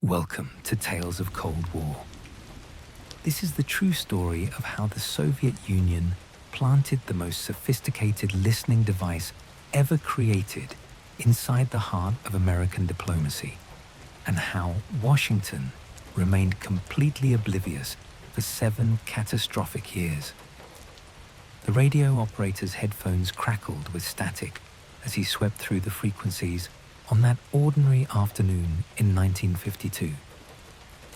Welcome to Tales of Cold War. This is the true story of how the Soviet Union planted the most sophisticated listening device ever created inside the heart of American diplomacy, and how Washington remained completely oblivious for 7 catastrophic years. The radio operator's headphones crackled with static as he swept through the frequencies on that ordinary afternoon in 1952.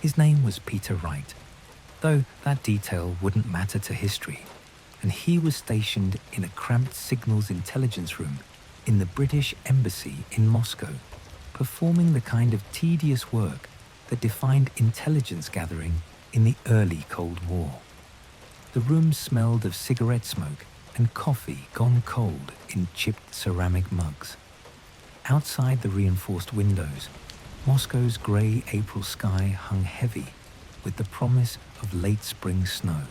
His name was Peter Wright, though that detail wouldn't matter to history, and he was stationed in a cramped signals intelligence room in the British Embassy in Moscow, performing the kind of tedious work that defined intelligence gathering in the early Cold War. The room smelled of cigarette smoke and coffee gone cold in chipped ceramic mugs. Outside the reinforced windows, Moscow's grey April sky hung heavy with the promise of late spring snow.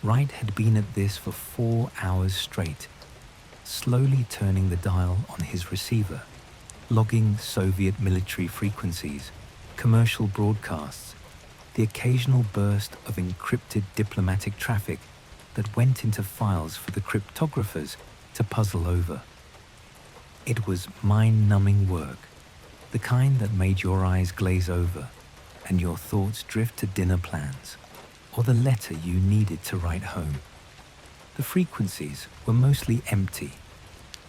Wright had been at this for 4 hours straight, slowly turning the dial on his receiver, logging Soviet military frequencies, commercial broadcasts, the occasional burst of encrypted diplomatic traffic that went into files for the cryptographers to puzzle over. It was mind-numbing work, the kind that made your eyes glaze over and your thoughts drift to dinner plans or the letter you needed to write home. The frequencies were mostly empty,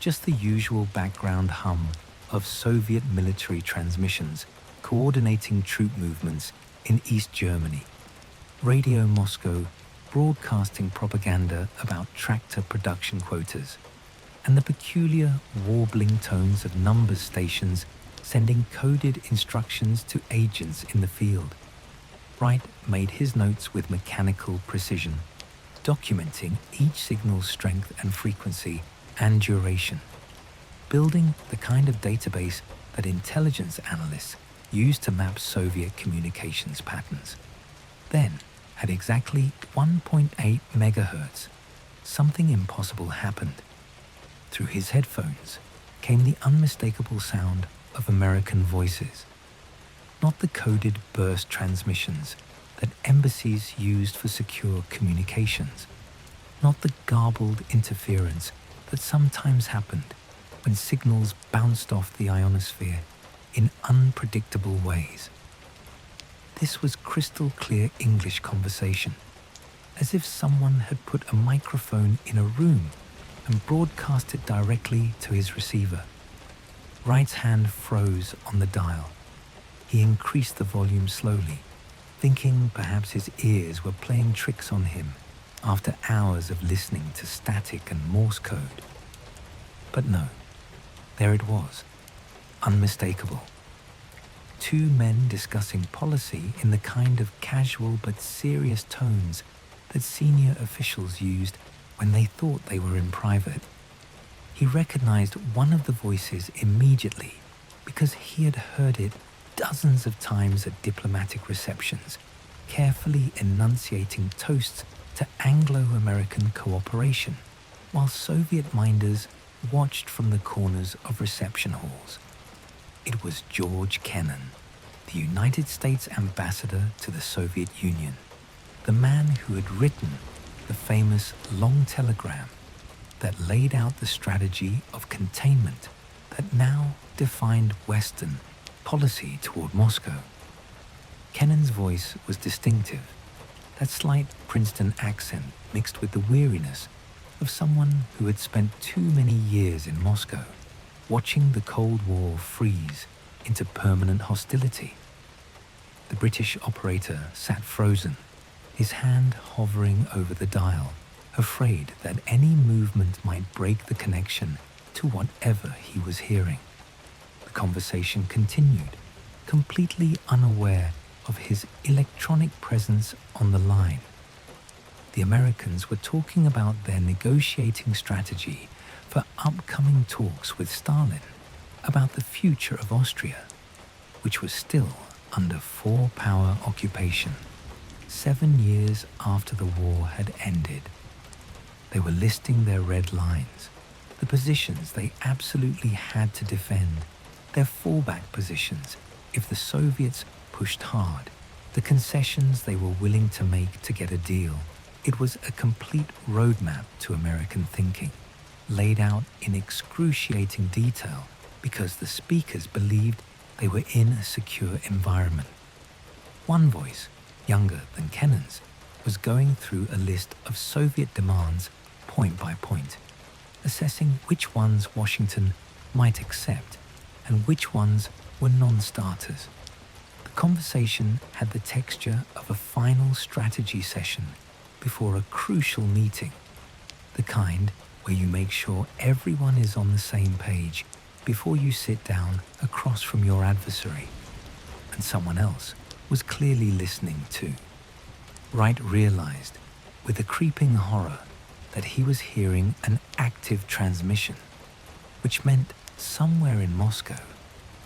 just the usual background hum of Soviet military transmissions coordinating troop movements in East Germany. Radio Moscow broadcasting propaganda about tractor production quotas, and the peculiar warbling tones of numbers stations sending coded instructions to agents in the field. Wright made his notes with mechanical precision, documenting each signal's strength and frequency and duration, building the kind of database that intelligence analysts use to map Soviet communications patterns. Then, at exactly 1.8 megahertz, something impossible happened. Through his headphones came the unmistakable sound of American voices, not the coded burst transmissions that embassies used for secure communications, not the garbled interference that sometimes happened when signals bounced off the ionosphere in unpredictable ways. This was crystal clear English conversation, as if someone had put a microphone in a room and broadcast it directly to his receiver. Wright's hand froze on the dial. He increased the volume slowly, thinking perhaps his ears were playing tricks on him after hours of listening to static and Morse code. But no, there it was, unmistakable. 2 men discussing policy in the kind of casual but serious tones that senior officials used when they thought they were in private. He recognized one of the voices immediately because he had heard it dozens of times at diplomatic receptions, carefully enunciating toasts to Anglo-American cooperation, while Soviet minders watched from the corners of reception halls. It was George Kennan, the United States ambassador to the Soviet Union, the man who had written the famous long telegram that laid out the strategy of containment that now defined Western policy toward Moscow. Kennan's voice was distinctive, that slight Princeton accent mixed with the weariness of someone who had spent too many years in Moscow, watching the Cold War freeze into permanent hostility. The British operator sat frozen, his hand hovering over the dial, afraid that any movement might break the connection to whatever he was hearing. The conversation continued, completely unaware of his electronic presence on the line. The Americans were talking about their negotiating strategy for upcoming talks with Stalin about the future of Austria, which was still under 4-power occupation, 7 years after the war had ended. They were listing their red lines, the positions they absolutely had to defend, their fallback positions if the Soviets pushed hard, the concessions they were willing to make to get a deal. It was a complete roadmap to American thinking, laid out in excruciating detail because the speakers believed they were in a secure environment. One voice, younger than Kennan's, was going through a list of Soviet demands point by point, assessing which ones Washington might accept and which ones were non-starters. The conversation had the texture of a final strategy session before a crucial meeting, the kind where you make sure everyone is on the same page before you sit down across from your adversary. And someone else was clearly listening too. Wright realized, with a creeping horror, that he was hearing an active transmission, which meant somewhere in Moscow,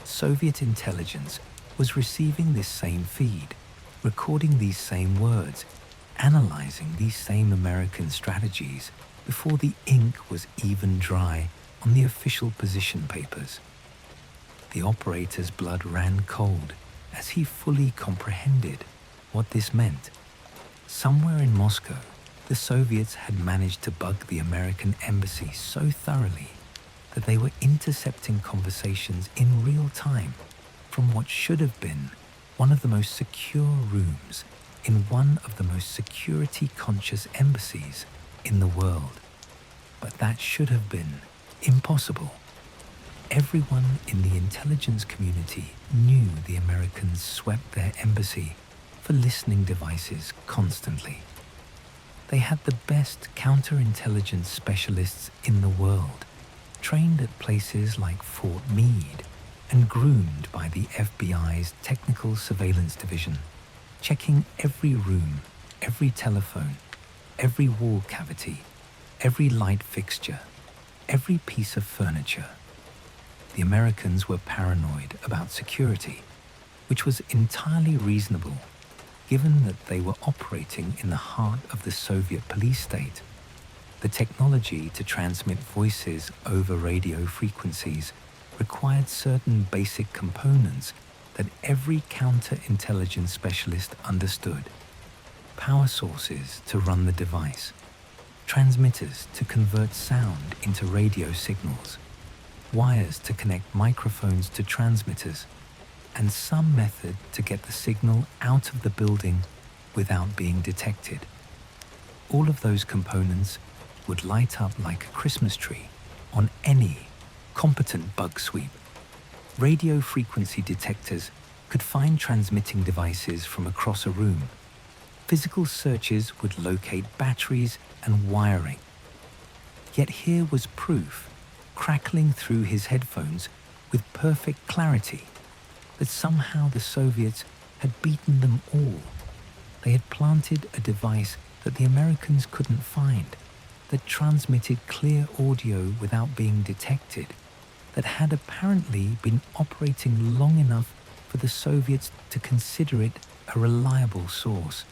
Soviet intelligence was receiving this same feed, recording these same words, analyzing these same American strategies before the ink was even dry on the official position papers. The operator's blood ran cold as he fully comprehended what this meant. Somewhere in Moscow, the Soviets had managed to bug the American embassy so thoroughly that they were intercepting conversations in real time from what should have been one of the most secure rooms in one of the most security-conscious embassies in the world. But that should have been impossible. Everyone in the intelligence community knew the Americans swept their embassy for listening devices constantly. They had the best counterintelligence specialists in the world, trained at places like Fort Meade and groomed by the FBI's Technical Surveillance Division, checking every room, every telephone, every wall cavity, every light fixture, every piece of furniture. The Americans were paranoid about security, which was entirely reasonable given that they were operating in the heart of the Soviet police state. The technology to transmit voices over radio frequencies required certain basic components that every counterintelligence specialist understood. Power sources to run the device, transmitters to convert sound into radio signals, wires to connect microphones to transmitters, and some method to get the signal out of the building without being detected. All of those components would light up like a Christmas tree on any competent bug sweep. Radio frequency detectors could find transmitting devices from across a room. Physical searches would locate batteries and wiring. Yet here was proof, crackling through his headphones with perfect clarity, that somehow the Soviets had beaten them all. They had planted a device that the Americans couldn't find, that transmitted clear audio without being detected, that had apparently been operating long enough for the Soviets to consider it a reliable source.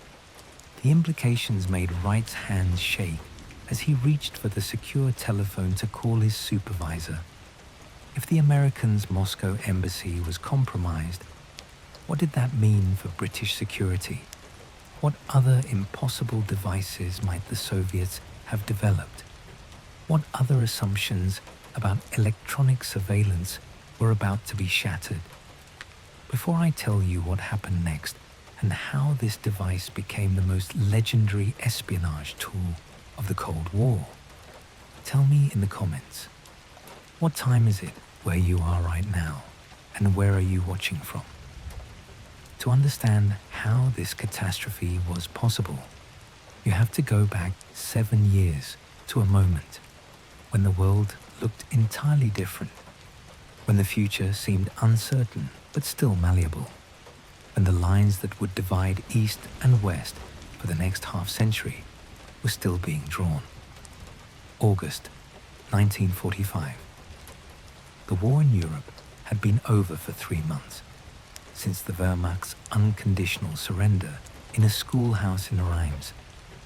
The implications made Wright's hands shake as he reached for the secure telephone to call his supervisor. If the Americans' Moscow embassy was compromised, what did that mean for British security? What other impossible devices might the Soviets have developed? What other assumptions about electronic surveillance were about to be shattered? Before I tell you what happened next and how this device became the most legendary espionage tool of the Cold War, tell me in the comments, what time is it where you are right now, and where are you watching from? To understand how this catastrophe was possible, you have to go back 7 years to a moment when the world looked entirely different, when the future seemed uncertain but still malleable, when the lines that would divide East and West for the next half-century were still being drawn. August 1945. The war in Europe had been over for 3 months, since the Wehrmacht's unconditional surrender in a schoolhouse in Reims,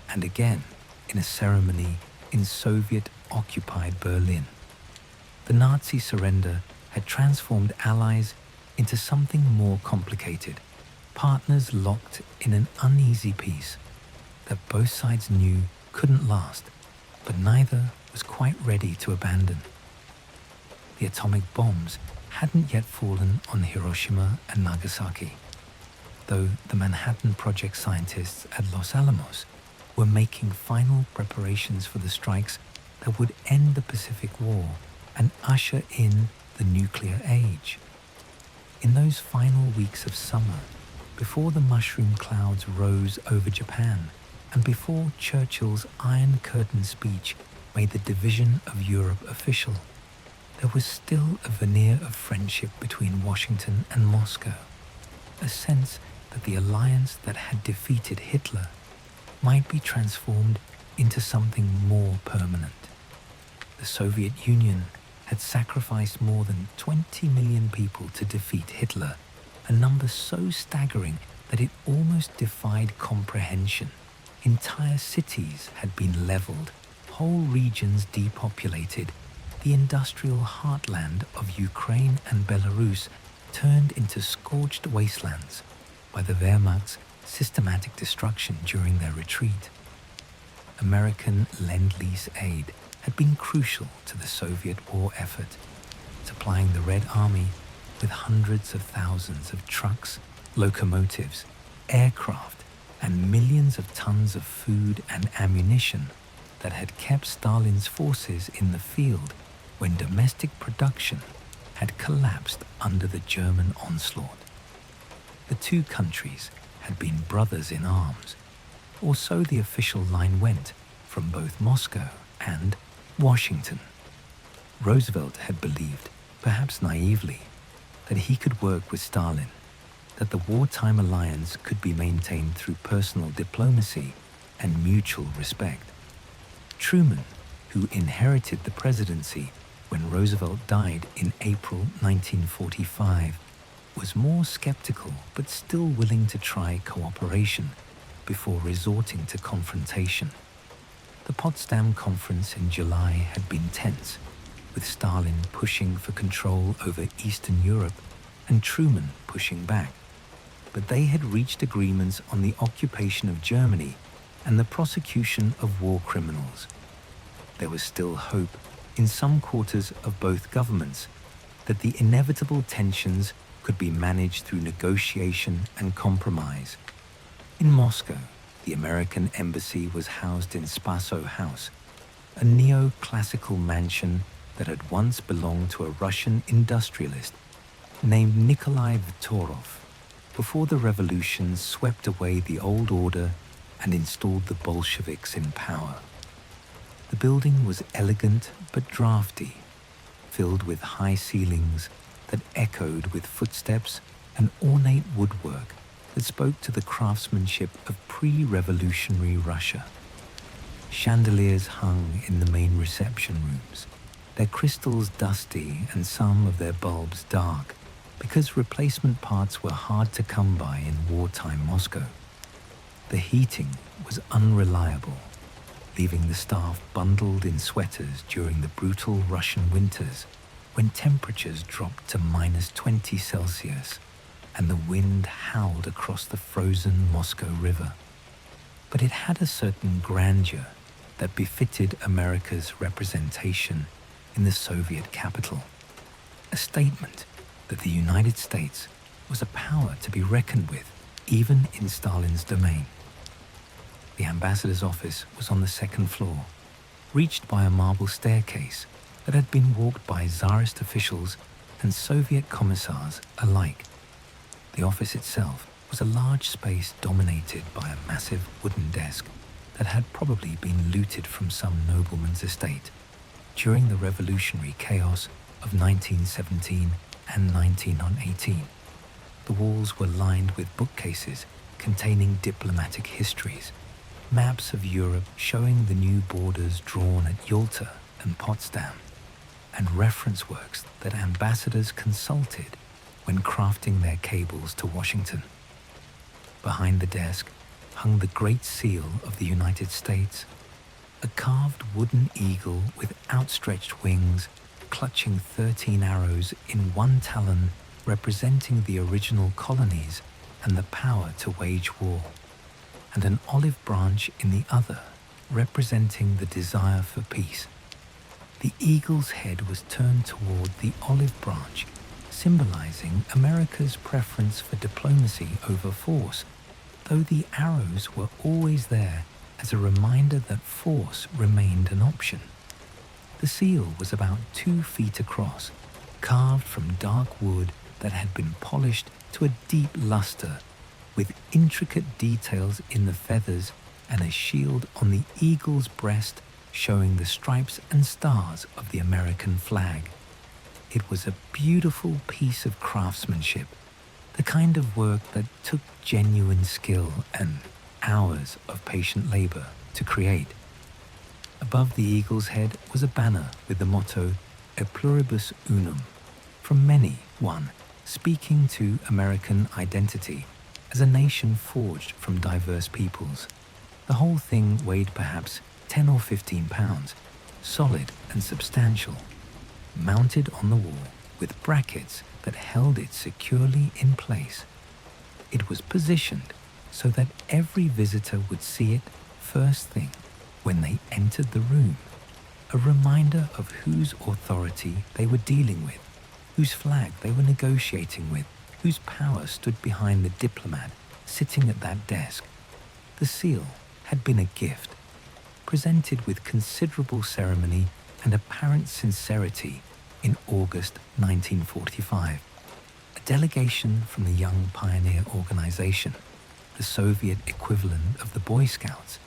and again in a ceremony in Soviet-occupied Berlin. The Nazi surrender had transformed Allies into something more complicated, partners locked in an uneasy peace that both sides knew couldn't last, but neither was quite ready to abandon. The atomic bombs hadn't yet fallen on Hiroshima and Nagasaki, though the Manhattan Project scientists at Los Alamos were making final preparations for the strikes that would end the Pacific War and usher in the nuclear age. In those final weeks of summer, before the mushroom clouds rose over Japan, and before Churchill's Iron Curtain speech made the division of Europe official, there was still a veneer of friendship between Washington and Moscow, a sense that the alliance that had defeated Hitler might be transformed into something more permanent. The Soviet Union had sacrificed more than 20 million people to defeat Hitler, a number so staggering that it almost defied comprehension. Entire cities had been leveled, whole regions depopulated, the industrial heartland of Ukraine and Belarus turned into scorched wastelands by the Wehrmacht's systematic destruction during their retreat. American Lend-Lease aid had been crucial to the Soviet war effort, supplying the Red Army with hundreds of thousands of trucks, locomotives, aircraft, and millions of tons of food and ammunition that had kept Stalin's forces in the field when domestic production had collapsed under the German onslaught. The two countries had been brothers in arms, or so the official line went from both Moscow and Washington. Roosevelt had believed, perhaps naively, that he could work with Stalin, that the wartime alliance could be maintained through personal diplomacy and mutual respect. Truman, who inherited the presidency when Roosevelt died in April 1945, was more skeptical but still willing to try cooperation before resorting to confrontation. The Potsdam Conference in July had been tense, with Stalin pushing for control over Eastern Europe and Truman pushing back. But they had reached agreements on the occupation of Germany and the prosecution of war criminals. There was still hope in some quarters of both governments that the inevitable tensions could be managed through negotiation and compromise. In Moscow, the American embassy was housed in Spaso House, a neo-classical mansion that had once belonged to a Russian industrialist named Nikolai Viktorov, before the revolution swept away the old order and installed the Bolsheviks in power. The building was elegant but drafty, filled with high ceilings that echoed with footsteps and ornate woodwork that spoke to the craftsmanship of pre-revolutionary Russia. Chandeliers hung in the main reception rooms, their crystals dusty and some of their bulbs dark, because replacement parts were hard to come by in wartime Moscow. The heating was unreliable, leaving the staff bundled in sweaters during the brutal Russian winters when temperatures dropped to -20 Celsius and the wind howled across the frozen Moscow River. But it had a certain grandeur that befitted America's representation in the Soviet capital, a statement that the United States was a power to be reckoned with, even in Stalin's domain. The ambassador's office was on the second floor, reached by a marble staircase that had been walked by Tsarist officials and Soviet commissars alike. The office itself was a large space dominated by a massive wooden desk that had probably been looted from some nobleman's estate during the revolutionary chaos of 1917 and 1918. The walls were lined with bookcases containing diplomatic histories, maps of Europe showing the new borders drawn at Yalta and Potsdam, and reference works that ambassadors consulted when crafting their cables to Washington. Behind the desk hung the Great Seal of the United States, a carved wooden eagle with outstretched wings, clutching 13 arrows in one talon representing the original colonies and the power to wage war, and an olive branch in the other, representing the desire for peace. The eagle's head was turned toward the olive branch, symbolizing America's preference for diplomacy over force, though the arrows were always there as a reminder that force remained an option. The seal was about 2 feet across, carved from dark wood that had been polished to a deep luster, with intricate details in the feathers and a shield on the eagle's breast showing the stripes and stars of the American flag. It was a beautiful piece of craftsmanship, the kind of work that took genuine skill and hours of patient labor to create. Above the eagle's head was a banner with the motto "E pluribus unum," from many one, speaking to American identity as a nation forged from diverse peoples. The whole thing weighed perhaps 10 or 15 pounds, solid and substantial, mounted on the wall with brackets that held it securely in place. It was positioned so that every visitor would see it first thing when they entered the room, a reminder of whose authority they were dealing with, whose flag they were negotiating with, whose power stood behind the diplomat sitting at that desk. The seal had been a gift, presented with considerable ceremony and apparent sincerity in August 1945. A delegation from the Young Pioneer Organization, the Soviet equivalent of the Boy Scouts,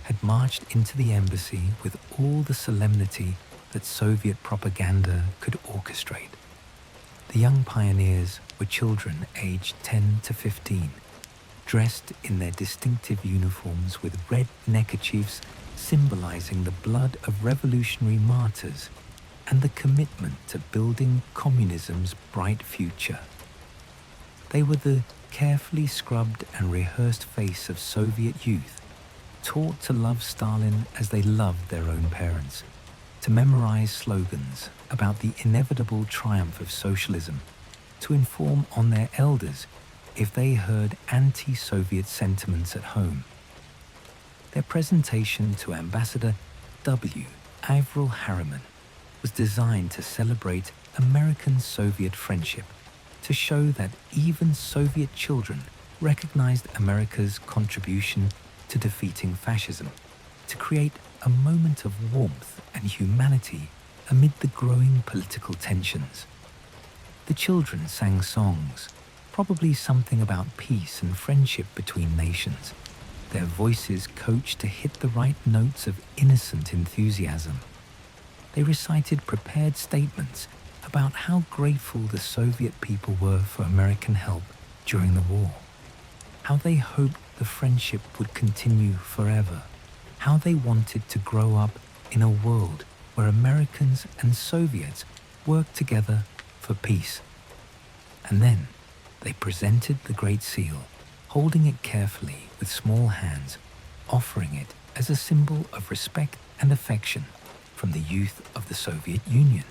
had marched into the embassy with all the solemnity that Soviet propaganda could orchestrate. The young pioneers were children aged 10 to 15, dressed in their distinctive uniforms with red neckerchiefs symbolizing the blood of revolutionary martyrs and the commitment to building communism's bright future. They were the carefully scrubbed and rehearsed face of Soviet youth, taught to love Stalin as they loved their own parents, to memorize slogans about the inevitable triumph of socialism, to inform on their elders if they heard anti-Soviet sentiments at home. Their presentation to Ambassador W. Avril Harriman was designed to celebrate American-Soviet friendship, to show that even Soviet children recognized America's contribution to defeating fascism, to create a moment of warmth and humanity amid the growing political tensions. The children sang songs, probably something about peace and friendship between nations, their voices coached to hit the right notes of innocent enthusiasm. They recited prepared statements about how grateful the Soviet people were for American help during the war, how they hoped the friendship would continue forever, how they wanted to grow up in a world where Americans and Soviets worked together for peace. And then they presented the Great Seal, holding it carefully with small hands, offering it as a symbol of respect and affection from the youth of the Soviet Union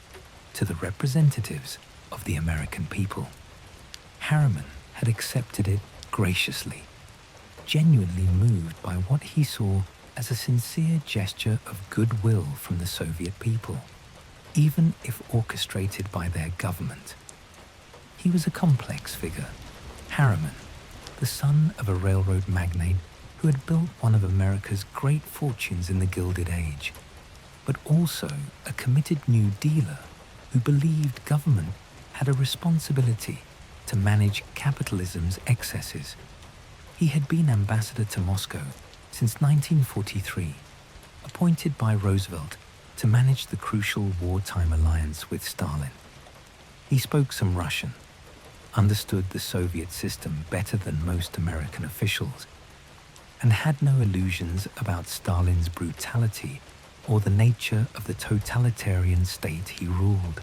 to the representatives of the American people. Harriman had accepted it graciously, genuinely moved by what he saw as a sincere gesture of goodwill from the Soviet people, even if orchestrated by their government. He was a complex figure, Harriman, the son of a railroad magnate who had built one of America's great fortunes in the Gilded Age, but also a committed New Dealer who believed government had a responsibility to manage capitalism's excesses. He had been ambassador to Moscow since 1943, appointed by Roosevelt to manage the crucial wartime alliance with Stalin. He spoke some Russian, understood the Soviet system better than most American officials, and had no illusions about Stalin's brutality or the nature of the totalitarian state he ruled.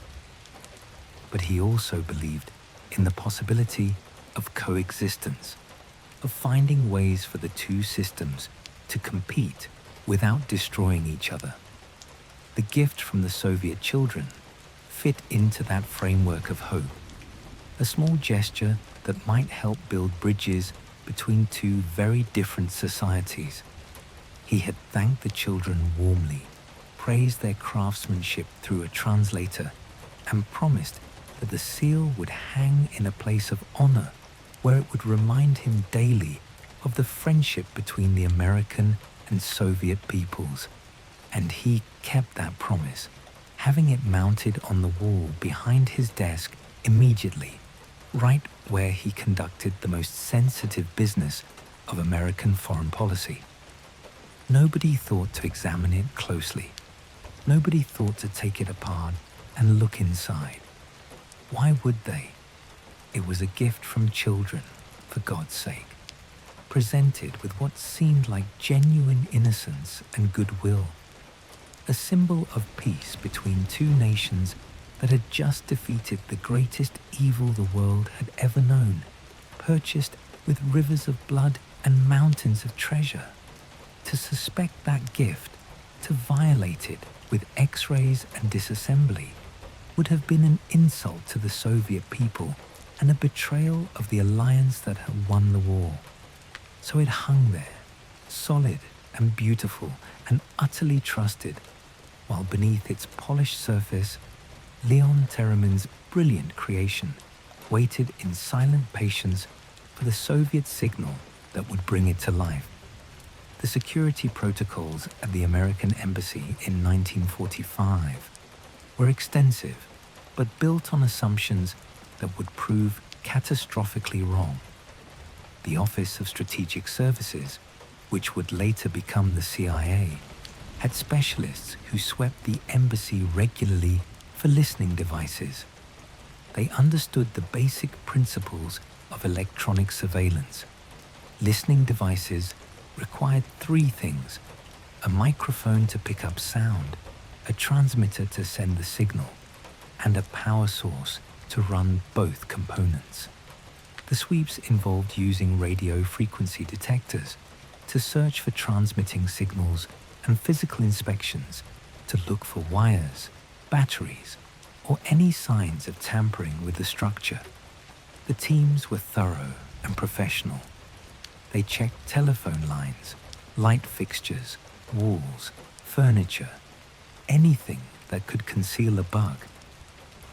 But he also believed in the possibility of coexistence, of finding ways for the two systems to compete without destroying each other. The gift from the Soviet children fit into that framework of hope, a small gesture that might help build bridges between two very different societies. He had thanked the children warmly, praised their craftsmanship through a translator, and promised that the seal would hang in a place of honor where it would remind him daily of the friendship between the American and Soviet peoples. And he kept that promise, having it mounted on the wall behind his desk immediately, right where he conducted the most sensitive business of American foreign policy. Nobody thought to examine it closely. Nobody thought to take it apart and look inside. Why would they? It was a gift from children, for God's sake, presented with what seemed like genuine innocence and goodwill, a symbol of peace between two nations that had just defeated the greatest evil the world had ever known, purchased with rivers of blood and mountains of treasure. To suspect that gift, to violate it with X-rays and disassembly, would have been an insult to the Soviet people and a betrayal of the alliance that had won the war. So it hung there, solid and beautiful and utterly trusted, while beneath its polished surface, Leon Theremin's brilliant creation waited in silent patience for the Soviet signal that would bring it to life. The security protocols at the American Embassy in 1945 were extensive, but built on assumptions that would prove catastrophically wrong. The Office of Strategic Services, which would later become the CIA, had specialists who swept the embassy regularly for listening devices. They understood the basic principles of electronic surveillance. Listening devices required three things: a microphone to pick up sound, a transmitter to send the signal, and a power source to run both components. The sweeps involved using radio frequency detectors to search for transmitting signals and physical inspections to look for wires, batteries, or any signs of tampering with the structure. The teams were thorough and professional. They checked telephone lines, light fixtures, walls, furniture, anything that could conceal a bug.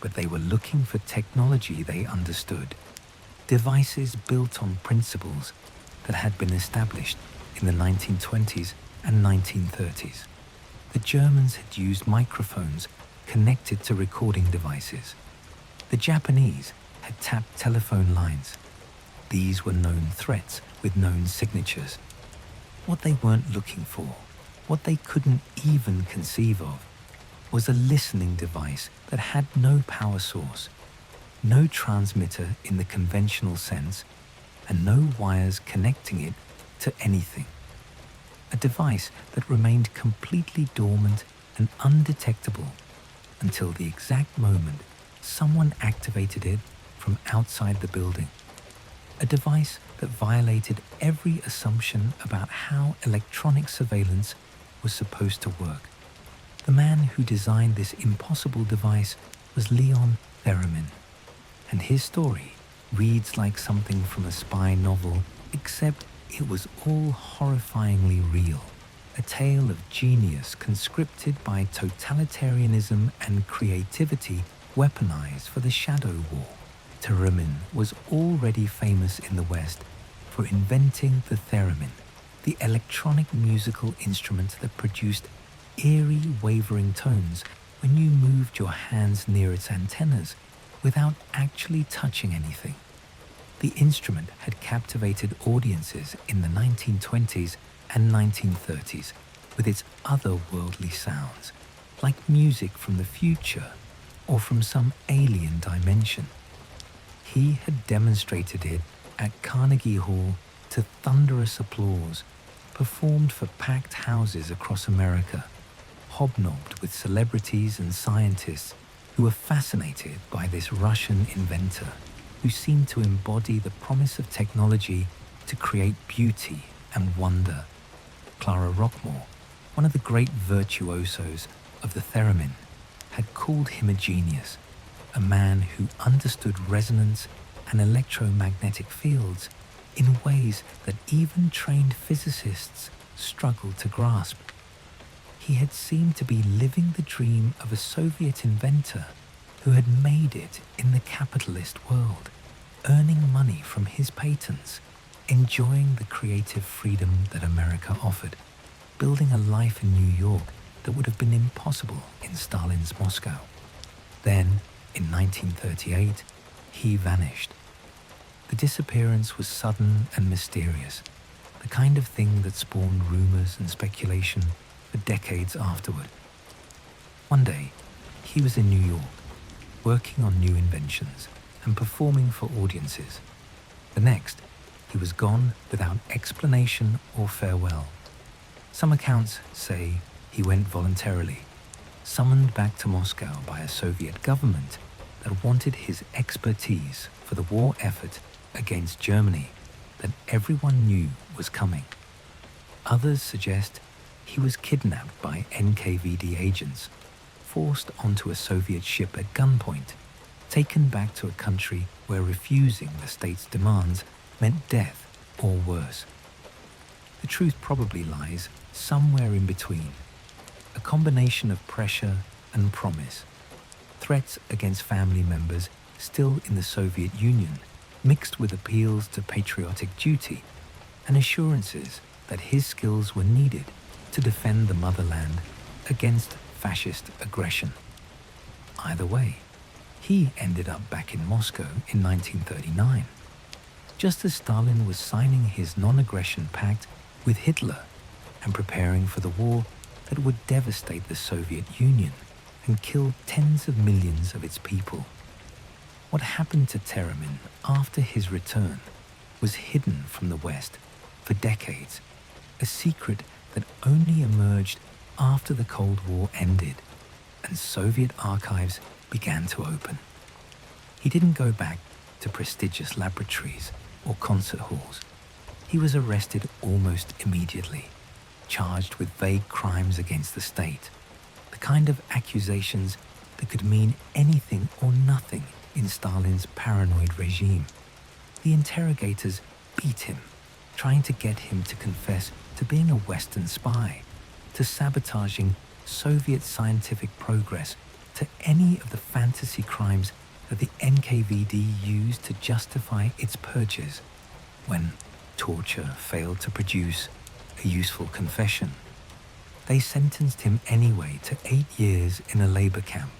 But they were looking for technology they understood, devices built on principles that had been established in the 1920s and 1930s. The Germans had used microphones connected to recording devices. The Japanese had tapped telephone lines. These were known threats with known signatures. What they weren't looking for, what they couldn't even conceive of, was a listening device that had no power source, no transmitter in the conventional sense, and no wires connecting it to anything. A device that remained completely dormant and undetectable until the exact moment someone activated it from outside the building. A device that violated every assumption about how electronic surveillance was supposed to work. The man who designed this impossible device was Leon Theremin, and his story reads like something from a spy novel, except it was all horrifyingly real. A tale of genius conscripted by totalitarianism and creativity weaponized for the shadow war. Theremin was already famous in the West for inventing the theremin, the electronic musical instrument that produced eerie, wavering tones when you moved your hands near its antennas without actually touching anything. The instrument had captivated audiences in the 1920s and 1930s with its otherworldly sounds, like music from the future or from some alien dimension. He had demonstrated it at Carnegie Hall to thunderous applause, performed for packed houses across America, hobnobbed with celebrities and scientists who were fascinated by this Russian inventor who seemed to embody the promise of technology to create beauty and wonder. Clara Rockmore, one of the great virtuosos of the theremin, had called him a genius, a man who understood resonance and electromagnetic fields in ways that even trained physicists struggled to grasp. He had seemed to be living the dream of a Soviet inventor who had made it in the capitalist world, earning money from his patents, enjoying the creative freedom that America offered, building a life in New York that would have been impossible in Stalin's Moscow. Then, in 1938, he vanished. The disappearance was sudden and mysterious, the kind of thing that spawned rumors and speculation for decades afterward. One day, he was in New York, working on new inventions and performing for audiences. The next, he was gone without explanation or farewell. Some accounts say he went voluntarily, summoned back to Moscow by a Soviet government that wanted his expertise for the war effort against Germany that everyone knew was coming. Others suggest he was kidnapped by NKVD agents, forced onto a Soviet ship at gunpoint, taken back to a country where refusing the state's demands meant death or worse. The truth probably lies somewhere in between, a combination of pressure and promise, threats against family members still in the Soviet Union, mixed with appeals to patriotic duty and assurances that his skills were needed to defend the motherland against fascist aggression. Either way, he ended up back in Moscow in 1939, just as Stalin was signing his non-aggression pact with Hitler and preparing for the war that would devastate the Soviet Union and kill tens of millions of its people. What happened to Theremin after his return was hidden from the West for decades, a secret that only emerged after the Cold War ended and Soviet archives began to open. He didn't go back to prestigious laboratories or concert halls. He was arrested almost immediately, charged with vague crimes against the state, the kind of accusations that could mean anything or nothing in Stalin's paranoid regime. The interrogators beat him, trying to get him to confess to being a Western spy, to sabotaging Soviet scientific progress, to any of the fantasy crimes that the NKVD used to justify its purges when torture failed to produce a useful confession. They sentenced him anyway to 8 years in a labor camp,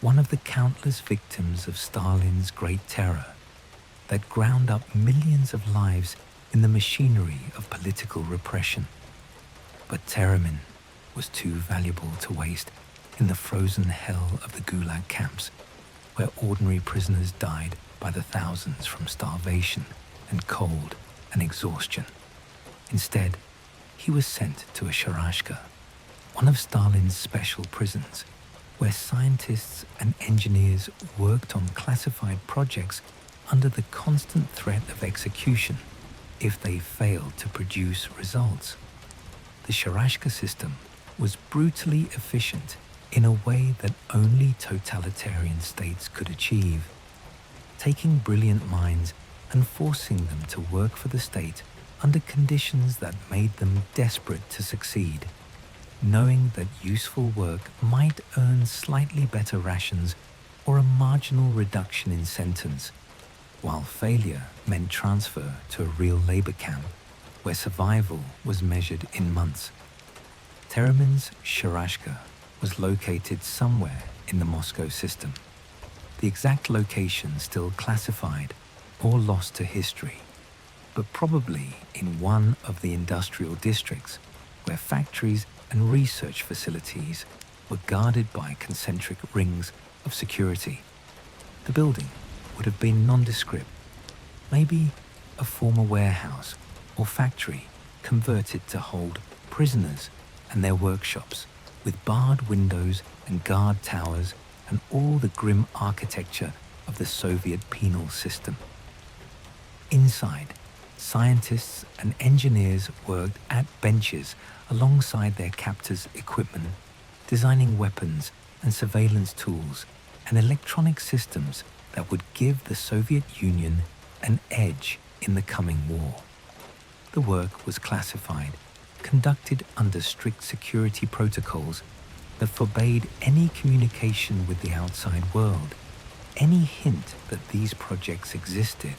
one of the countless victims of Stalin's Great Terror that ground up millions of lives in the machinery of political repression. But Theremin was too valuable to waste in the frozen hell of the Gulag camps, where ordinary prisoners died by the thousands from starvation and cold and exhaustion. Instead, he was sent to a Sharashka, one of Stalin's special prisons, where scientists and engineers worked on classified projects under the constant threat of execution if they failed to produce results. The Sharashka system was brutally efficient in a way that only totalitarian states could achieve, taking brilliant minds and forcing them to work for the state under conditions that made them desperate to succeed, knowing that useful work might earn slightly better rations or a marginal reduction in sentence, while failure meant transfer to a real labor camp where survival was measured in months. Theremin's Sharashka was located somewhere in the Moscow system, the exact location still classified or lost to history, but probably in one of the industrial districts where factories and research facilities were guarded by concentric rings of security. The building would have been nondescript, maybe a former warehouse or factory converted to hold prisoners and their workshops, with barred windows and guard towers and all the grim architecture of the Soviet penal system. Inside, scientists and engineers worked at benches alongside their captors' equipment, designing weapons and surveillance tools and electronic systems that would give the Soviet Union an edge in the coming war. The work was classified, conducted under strict security protocols that forbade any communication with the outside world, any hint that these projects existed.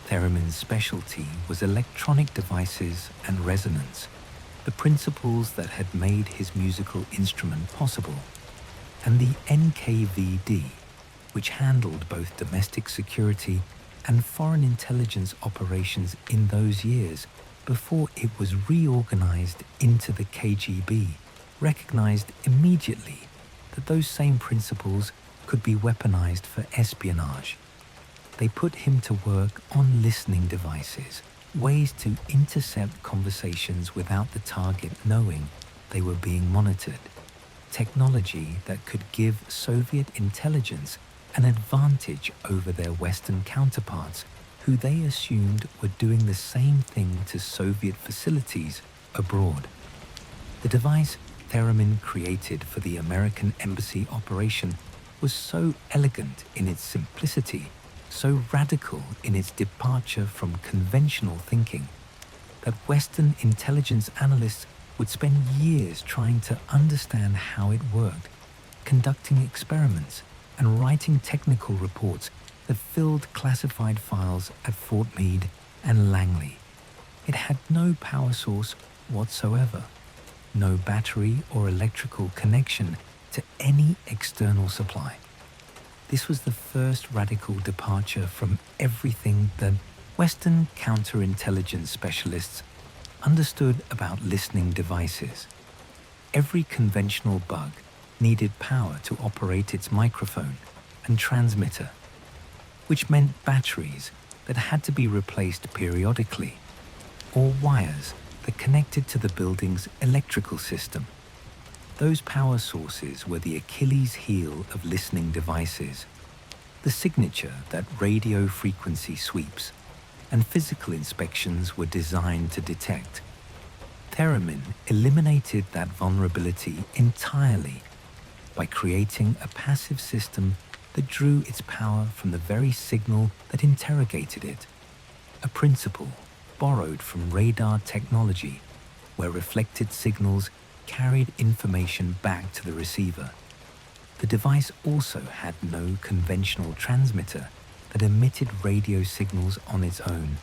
Theremin's specialty was electronic devices and resonance, the principles that had made his musical instrument possible, and the NKVD, which handled both domestic security and foreign intelligence operations in those years before it was reorganized into the KGB, recognized immediately that those same principles could be weaponized for espionage. They put him to work on listening devices, ways to intercept conversations without the target knowing they were being monitored, technology that could give Soviet intelligence an advantage over their Western counterparts, who they assumed were doing the same thing to Soviet facilities abroad. The device Theremin created for the American embassy operation was so elegant in its simplicity, so radical in its departure from conventional thinking, that Western intelligence analysts would spend years trying to understand how it worked, conducting experiments and writing technical reports that filled classified files at Fort Meade and Langley. It had no power source whatsoever, no battery or electrical connection to any external supply. This was the first radical departure from everything that Western counterintelligence specialists understood about listening devices. Every conventional bug needed power to operate its microphone and transmitter, which meant batteries that had to be replaced periodically, or wires that connected to the building's electrical system. Those power sources were the Achilles heel of listening devices, the signature that radio frequency sweeps and physical inspections were designed to detect. Theremin eliminated that vulnerability entirely by creating a passive system that drew its power from the very signal that interrogated it, a principle borrowed from radar technology, where reflected signals carried information back to the receiver. The device also had no conventional transmitter that emitted radio signals on its own,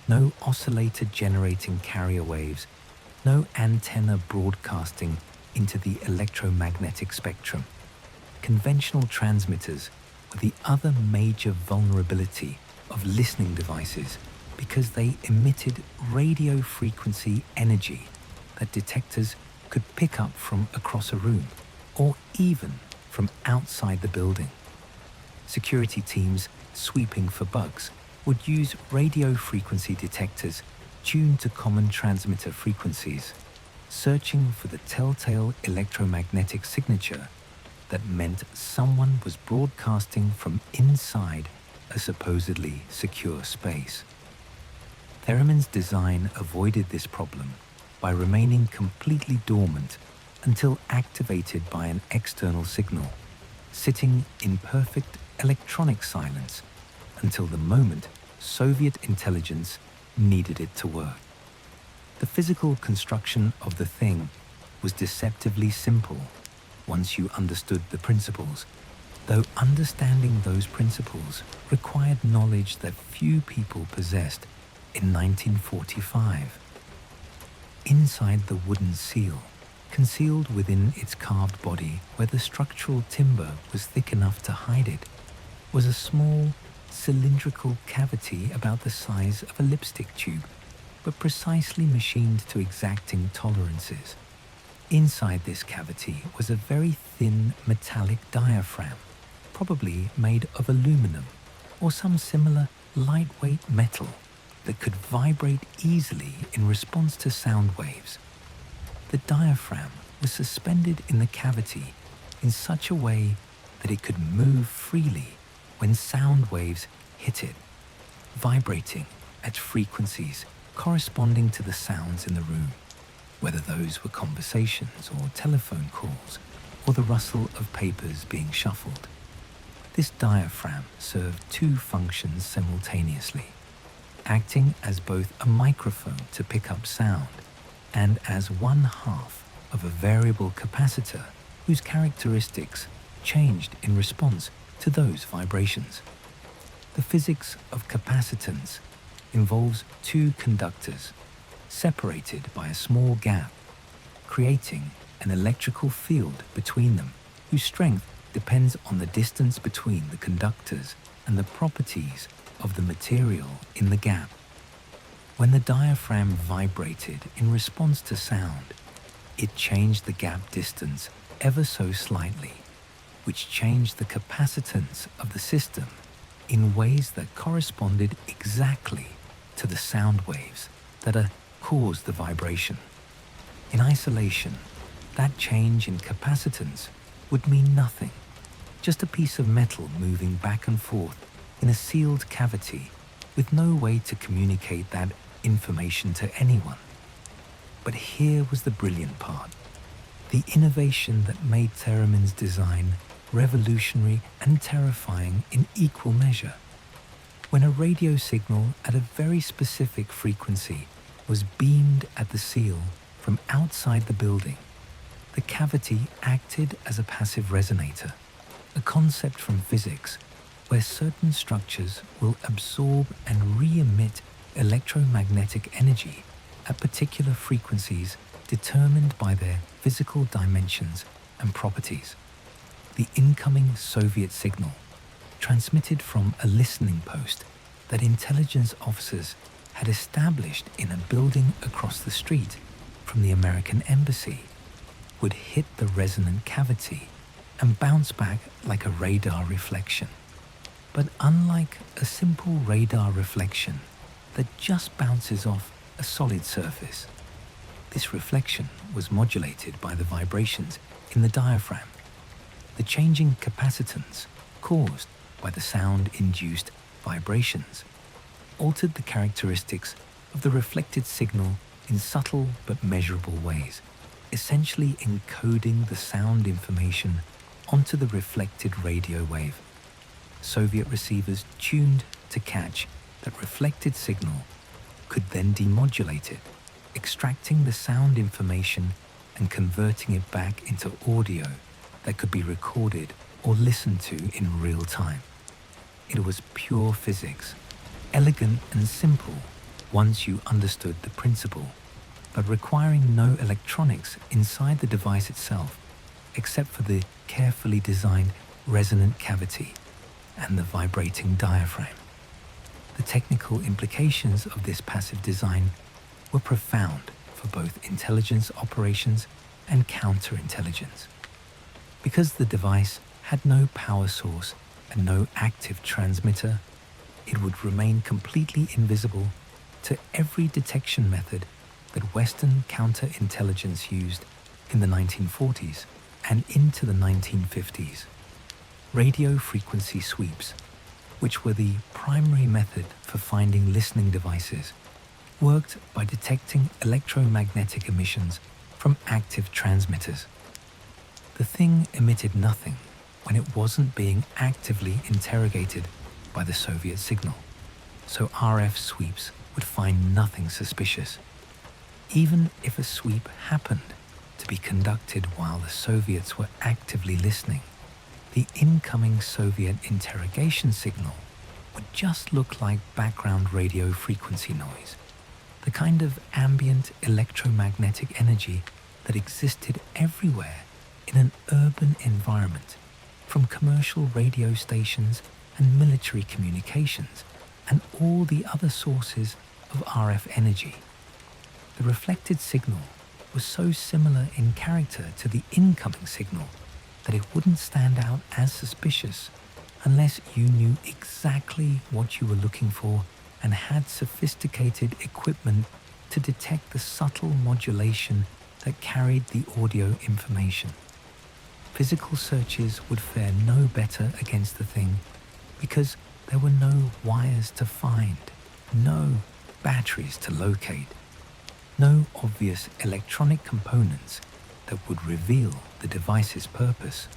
no oscillator generating carrier waves, no antenna broadcasting into the electromagnetic spectrum. Conventional transmitters were the other major vulnerability of listening devices because they emitted radio frequency energy that detectors could pick up from across a room or even from outside the building. Security teams sweeping for bugs would use radio frequency detectors tuned to common transmitter frequencies, searching for the telltale electromagnetic signature that meant someone was broadcasting from inside a supposedly secure space. Theremin's design avoided this problem by remaining completely dormant until activated by an external signal, sitting in perfect electronic silence until the moment Soviet intelligence needed it to work. The physical construction of the thing was deceptively simple once you understood the principles, though understanding those principles required knowledge that few people possessed in 1945. Inside the wooden seal, concealed within its carved body where the structural timber was thick enough to hide it, was a small, cylindrical cavity about the size of a lipstick tube, but precisely machined to exacting tolerances. Inside this cavity was a very thin metallic diaphragm, probably made of aluminum or some similar lightweight metal that could vibrate easily in response to sound waves. The diaphragm was suspended in the cavity in such a way that it could move freely when sound waves hit it, vibrating at frequencies corresponding to the sounds in the room, whether those were conversations or telephone calls or the rustle of papers being shuffled. This diaphragm served two functions simultaneously, acting as both a microphone to pick up sound and as one half of a variable capacitor whose characteristics changed in response to those vibrations. The physics of capacitance involves two conductors separated by a small gap, creating an electrical field between them whose strength depends on the distance between the conductors and the properties of the material in the gap. When the diaphragm vibrated in response to sound, it changed the gap distance ever so slightly, which changed the capacitance of the system in ways that corresponded exactly to the sound waves that caused the vibration. In isolation, that change in capacitance would mean nothing, just a piece of metal moving back and forth in a sealed cavity with no way to communicate that information to anyone. But here was the brilliant part, the innovation that made Theremin's design revolutionary and terrifying in equal measure. When a radio signal at a very specific frequency was beamed at the seal from outside the building, the cavity acted as a passive resonator, a concept from physics where certain structures will absorb and re-emit electromagnetic energy at particular frequencies determined by their physical dimensions and properties. The incoming Soviet signal, transmitted from a listening post that intelligence officers had established in a building across the street from the American embassy, would hit the resonant cavity and bounce back like a radar reflection. But unlike a simple radar reflection that just bounces off a solid surface, this reflection was modulated by the vibrations in the diaphragm. The changing capacitance caused by the sound-induced vibrations altered the characteristics of the reflected signal in subtle but measurable ways, essentially encoding the sound information onto the reflected radio wave. Soviet receivers tuned to catch that reflected signal could then demodulate it, extracting the sound information and converting it back into audio that could be recorded or listened to in real time. It was pure physics, elegant and simple once you understood the principle, but requiring no electronics inside the device itself, except for the carefully designed resonant cavity and the vibrating diaphragm. The technical implications of this passive design were profound for both intelligence operations and counterintelligence. Because the device had no power source and no active transmitter, it would remain completely invisible to every detection method that Western counterintelligence used in the 1940s and into the 1950s. Radio frequency sweeps, which were the primary method for finding listening devices, worked by detecting electromagnetic emissions from active transmitters. The thing emitted nothing when it wasn't being actively interrogated by the Soviet signal, so RF sweeps would find nothing suspicious. Even if a sweep happened to be conducted while the Soviets were actively listening, the incoming Soviet interrogation signal would just look like background radio frequency noise, the kind of ambient electromagnetic energy that existed everywhere in an urban environment, from commercial radio stations and military communications and all the other sources of RF energy. The reflected signal was so similar in character to the incoming signal that it wouldn't stand out as suspicious unless you knew exactly what you were looking for and had sophisticated equipment to detect the subtle modulation that carried the audio information. Physical searches would fare no better against the thing because there were no wires to find, no batteries to locate, no obvious electronic components that would reveal the device's purpose.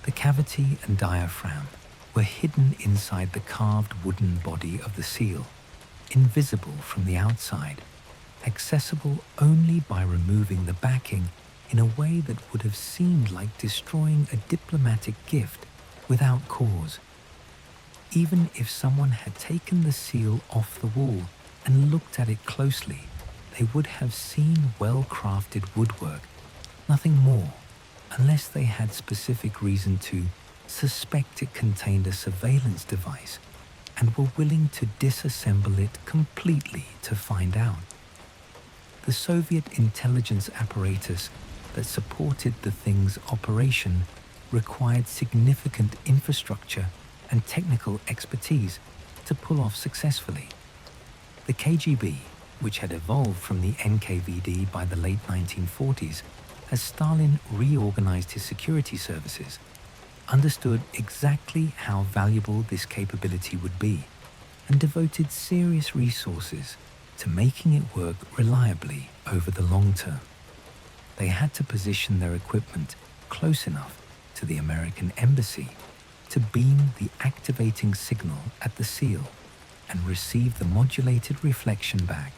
The cavity and diaphragm were hidden inside the carved wooden body of the seal, invisible from the outside, accessible only by removing the backing in a way that would have seemed like destroying a diplomatic gift without cause. Even if someone had taken the seal off the wall and looked at it closely, they would have seen well-crafted woodwork, nothing more, unless they had specific reason to suspect it contained a surveillance device and were willing to disassemble it completely to find out. The Soviet intelligence apparatus that supported the thing's operation required significant infrastructure and technical expertise to pull off successfully. The KGB, which had evolved from the NKVD by the late 1940s as Stalin reorganized his security services, understood exactly how valuable this capability would be and devoted serious resources to making it work reliably over the long term. They had to position their equipment close enough to the American embassy to beam the activating signal at the seal and receive the modulated reflection back,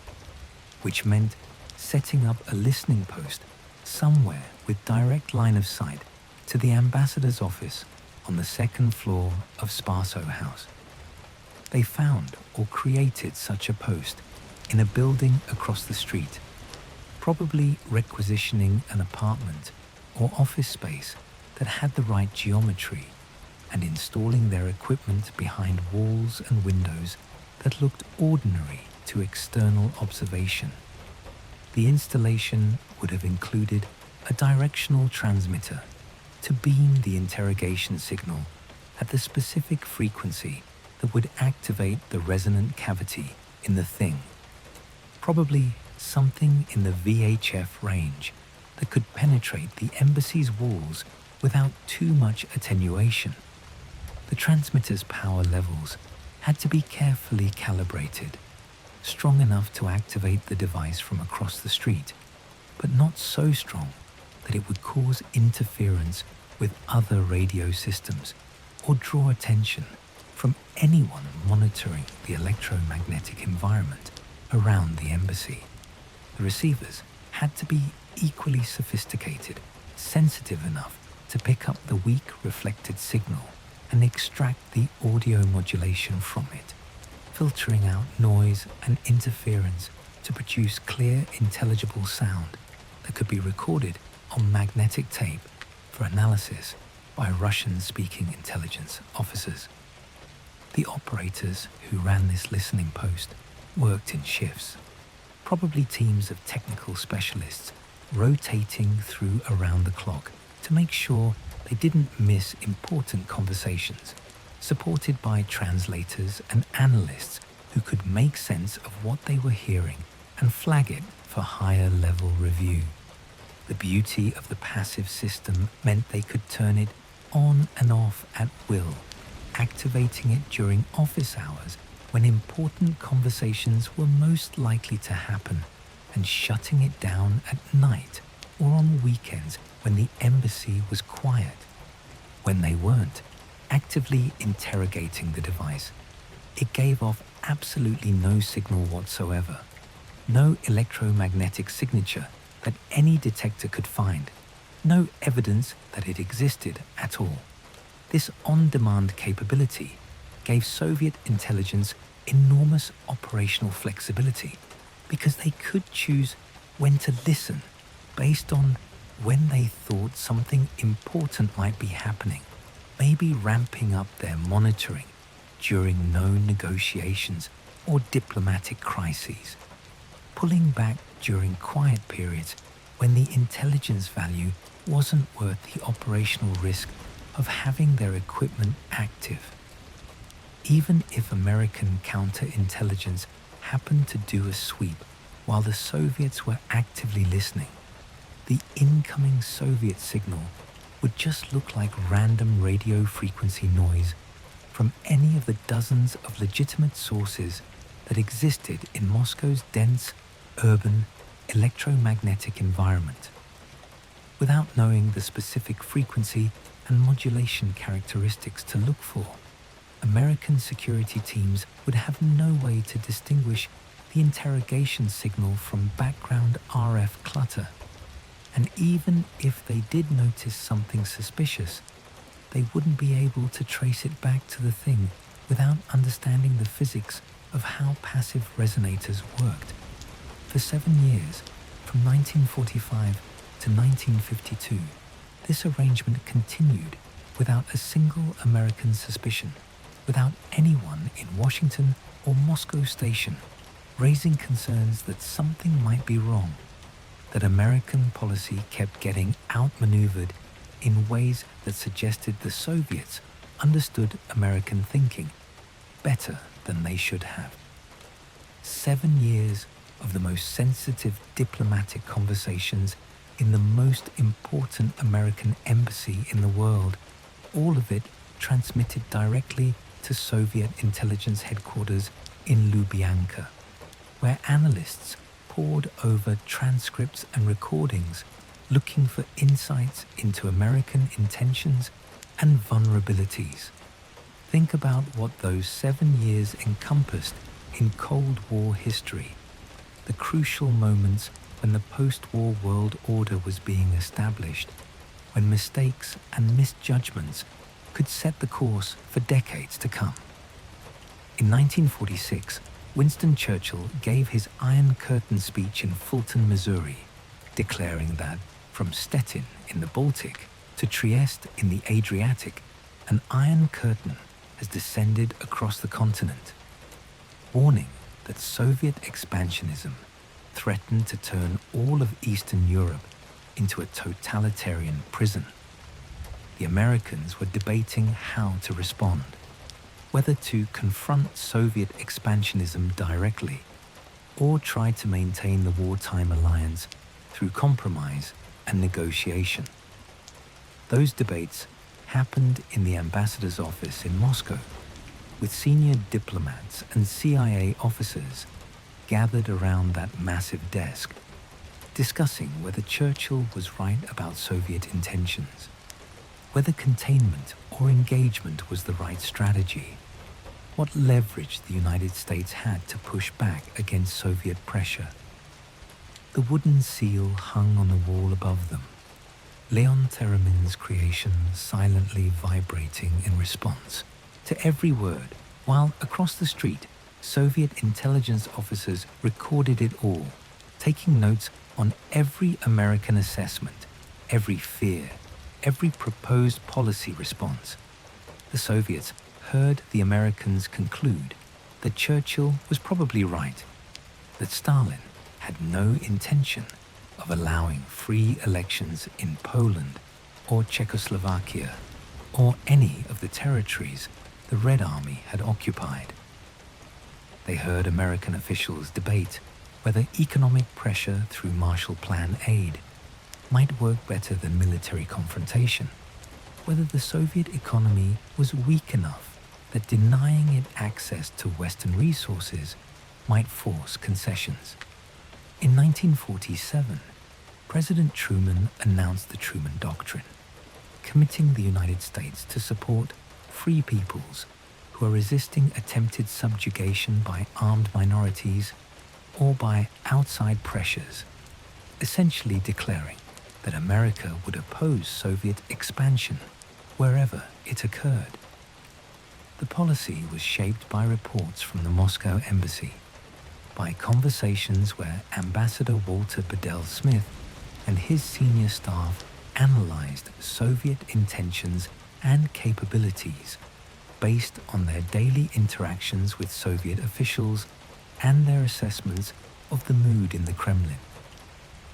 which meant setting up a listening post somewhere with direct line of sight to the ambassador's office on the second floor of Sparso House. They found or created such a post in a building across the street, probably requisitioning an apartment or office space that had the right geometry, and installing their equipment behind walls and windows that looked ordinary to external observation. The installation would have included a directional transmitter to beam the interrogation signal at the specific frequency that would activate the resonant cavity in the thing, probably something in the VHF range that could penetrate the embassy's walls without too much attenuation. The transmitter's power levels had to be carefully calibrated, strong enough to activate the device from across the street, but not so strong that it would cause interference with other radio systems or draw attention from anyone monitoring the electromagnetic environment around the embassy. The receivers had to be equally sophisticated, sensitive enough to pick up the weak reflected signal and extract the audio modulation from it, filtering out noise and interference to produce clear, intelligible sound that could be recorded on magnetic tape for analysis by Russian-speaking intelligence officers. The operators who ran this listening post worked in shifts, probably teams of technical specialists rotating through around the clock to make sure they didn't miss important conversations, supported by translators and analysts who could make sense of what they were hearing and flag it for higher level review. The beauty of the passive system meant they could turn it on and off at will, activating it during office hours when important conversations were most likely to happen, and shutting it down at night or on weekends when the embassy was quiet. When they weren't actively interrogating the device, it gave off absolutely no signal whatsoever, no electromagnetic signature that any detector could find, no evidence that it existed at all. This on-demand capability gave Soviet intelligence enormous operational flexibility because they could choose when to listen based on when they thought something important might be happening, maybe ramping up their monitoring during known negotiations or diplomatic crises, pulling back during quiet periods when the intelligence value wasn't worth the operational risk of having their equipment active. Even if American counterintelligence happened to do a sweep while the Soviets were actively listening, the incoming Soviet signal would just look like random radio frequency noise from any of the dozens of legitimate sources that existed in Moscow's dense, urban, electromagnetic environment. Without knowing the specific frequency and modulation characteristics to look for. American security teams would have no way to distinguish the interrogation signal from background RF clutter. And even if they did notice something suspicious, they wouldn't be able to trace it back to the thing without understanding the physics of how passive resonators worked. For 7 years, from 1945 to 1952, this arrangement continued without a single American suspicion, without anyone in Washington or Moscow station raising concerns that something might be wrong, that American policy kept getting outmaneuvered in ways that suggested the Soviets understood American thinking better than they should have. 7 years of the most sensitive diplomatic conversations in the most important American embassy in the world, all of it transmitted directly to Soviet intelligence headquarters in Lubyanka, where analysts pored over transcripts and recordings looking for insights into American intentions and vulnerabilities. Think about what those 7 years encompassed in Cold War history, the crucial moments when the post-war world order was being established, when mistakes and misjudgments could set the course for decades to come. In 1946, Winston Churchill gave his Iron Curtain speech in Fulton, Missouri, declaring that from Stettin in the Baltic to Trieste in the Adriatic, an Iron Curtain has descended across the continent, warning that Soviet expansionism threatened to turn all of Eastern Europe into a totalitarian prison. The Americans were debating how to respond, whether to confront Soviet expansionism directly or try to maintain the wartime alliance through compromise and negotiation. Those debates happened in the ambassador's office in Moscow, with senior diplomats and CIA officers gathered around that massive desk, discussing whether Churchill was right about Soviet intentions, whether containment or engagement was the right strategy, what leverage the United States had to push back against Soviet pressure. The wooden seal hung on the wall above them, Leon Theremin's creation silently vibrating in response to every word, while across the street, Soviet intelligence officers recorded it all, taking notes on every American assessment, every fear, every proposed policy response. The Soviets heard the Americans conclude that Churchill was probably right, that Stalin had no intention of allowing free elections in Poland or Czechoslovakia or any of the territories the Red Army had occupied. They heard American officials debate whether economic pressure through Marshall Plan aid might work better than military confrontation, whether the Soviet economy was weak enough that denying it access to Western resources might force concessions. In 1947, President Truman announced the Truman Doctrine, committing the United States to support free peoples who are resisting attempted subjugation by armed minorities or by outside pressures, essentially declaring that America would oppose Soviet expansion wherever it occurred. The policy was shaped by reports from the Moscow embassy, by conversations where Ambassador Walter Bedell Smith and his senior staff analyzed Soviet intentions and capabilities based on their daily interactions with Soviet officials and their assessments of the mood in the Kremlin.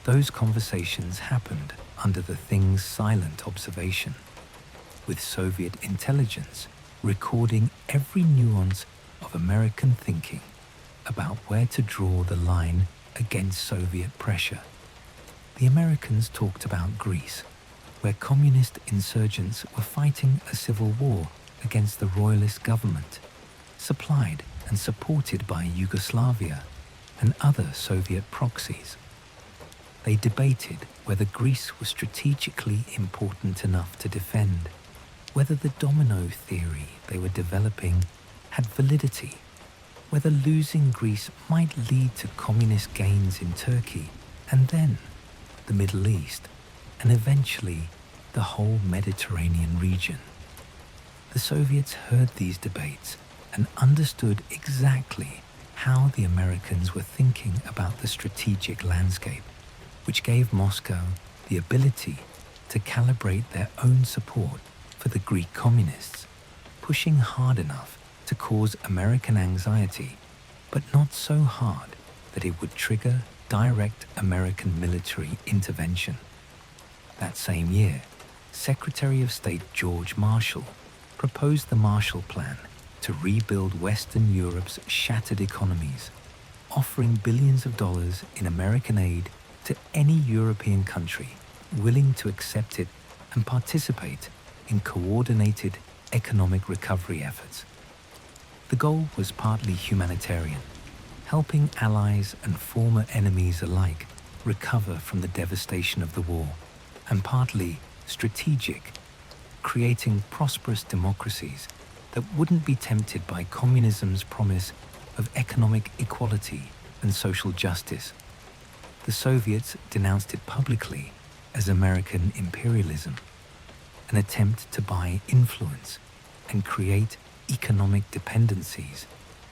Those conversations happened under the thing's silent observation, with Soviet intelligence recording every nuance of American thinking about where to draw the line against Soviet pressure. The Americans talked about Greece, where communist insurgents were fighting a civil war against the royalist government, supplied and supported by Yugoslavia and other Soviet proxies. They debated whether Greece was strategically important enough to defend, whether the domino theory they were developing had validity, whether losing Greece might lead to communist gains in Turkey and then the Middle East, and eventually the whole Mediterranean region. The Soviets heard these debates and understood exactly how the Americans were thinking about the strategic landscape, which gave Moscow the ability to calibrate their own support for the Greek communists, pushing hard enough to cause American anxiety, but not so hard that it would trigger direct American military intervention. That same year, Secretary of State George Marshall proposed the Marshall Plan to rebuild Western Europe's shattered economies, offering billions of dollars in American aid to any European country willing to accept it and participate in coordinated economic recovery efforts. The goal was partly humanitarian, helping allies and former enemies alike recover from the devastation of the war, and partly strategic, creating prosperous democracies that wouldn't be tempted by communism's promise of economic equality and social justice. The Soviets denounced it publicly as American imperialism, an attempt to buy influence and create economic dependencies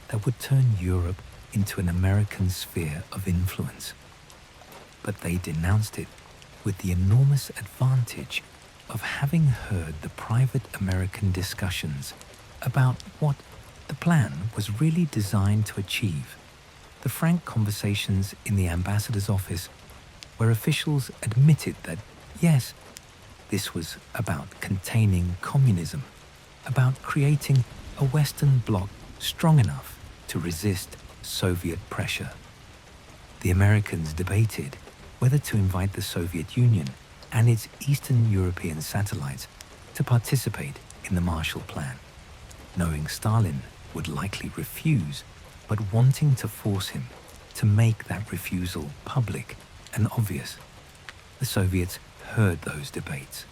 that would turn Europe into an American sphere of influence. But they denounced it with the enormous advantage of having heard the private American discussions about what the plan was really designed to achieve, the frank conversations in the ambassador's office where officials admitted that, yes, this was about containing communism, about creating a Western bloc strong enough to resist Soviet pressure. The Americans debated whether to invite the Soviet Union and its Eastern European satellites to participate in the Marshall Plan, knowing Stalin would likely refuse, but wanting to force him to make that refusal public and obvious. The Soviets heard those debates,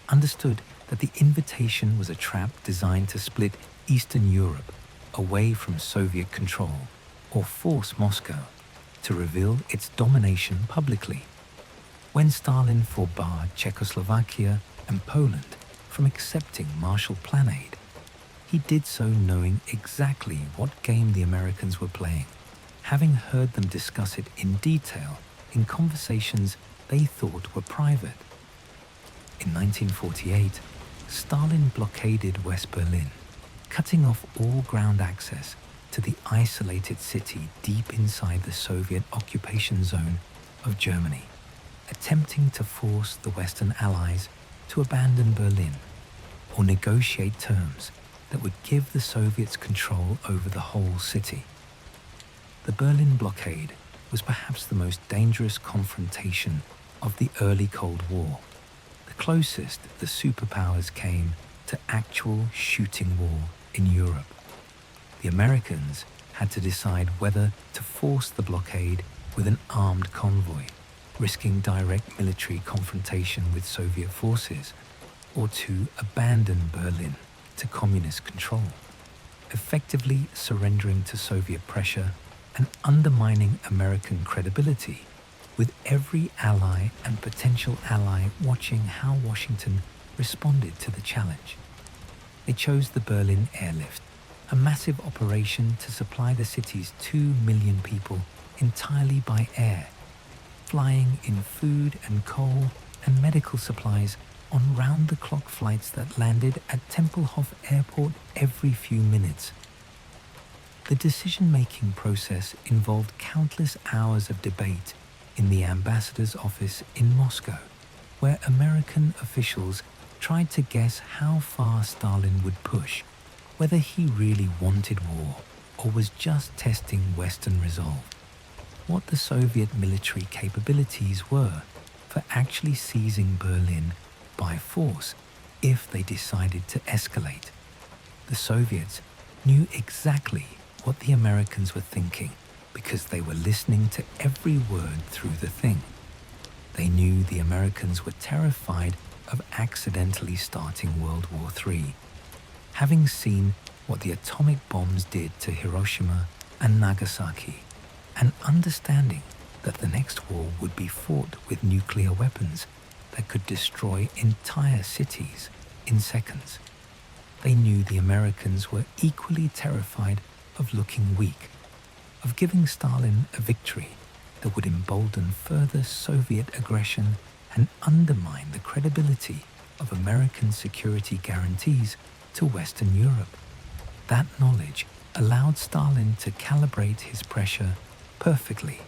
understood that the invitation was a trap designed to split Eastern Europe away from Soviet control or force Moscow to reveal its domination publicly. When Stalin forbade Czechoslovakia and Poland from accepting Marshall Plan aid, he did so knowing exactly what game the Americans were playing, having heard them discuss it in detail in conversations they thought were private. In 1948, Stalin blockaded West Berlin, cutting off all ground access to the isolated city deep inside the Soviet occupation zone of Germany, attempting to force the Western Allies to abandon Berlin or negotiate terms that would give the Soviets control over the whole city. The Berlin blockade was perhaps the most dangerous confrontation of the early Cold War, the closest the superpowers came to actual shooting war in Europe. The Americans had to decide whether to force the blockade with an armed convoy, risking direct military confrontation with Soviet forces, or to abandon Berlin to communist control, effectively surrendering to Soviet pressure and undermining American credibility, with every ally and potential ally watching how Washington responded to the challenge. They chose the Berlin airlift, a massive operation to supply the city's 2 million people entirely by air, flying in food and coal and medical supplies on round-the-clock flights that landed at Tempelhof Airport every few minutes. The decision-making process involved countless hours of debate in the ambassador's office in Moscow, where American officials tried to guess how far Stalin would push, whether he really wanted war or was just testing Western resolve, what the Soviet military capabilities were for actually seizing Berlin by force if they decided to escalate. The Soviets knew exactly what the Americans were thinking because they were listening to every word through the thing. They knew the Americans were terrified of accidentally starting World War III, having seen what the atomic bombs did to Hiroshima and Nagasaki, and understanding that the next war would be fought with nuclear weapons that could destroy entire cities in seconds. They knew the Americans were equally terrified of looking weak, of giving Stalin a victory that would embolden further Soviet aggression and undermine the credibility of American security guarantees to Western Europe. That knowledge allowed Stalin to calibrate his pressure perfectly,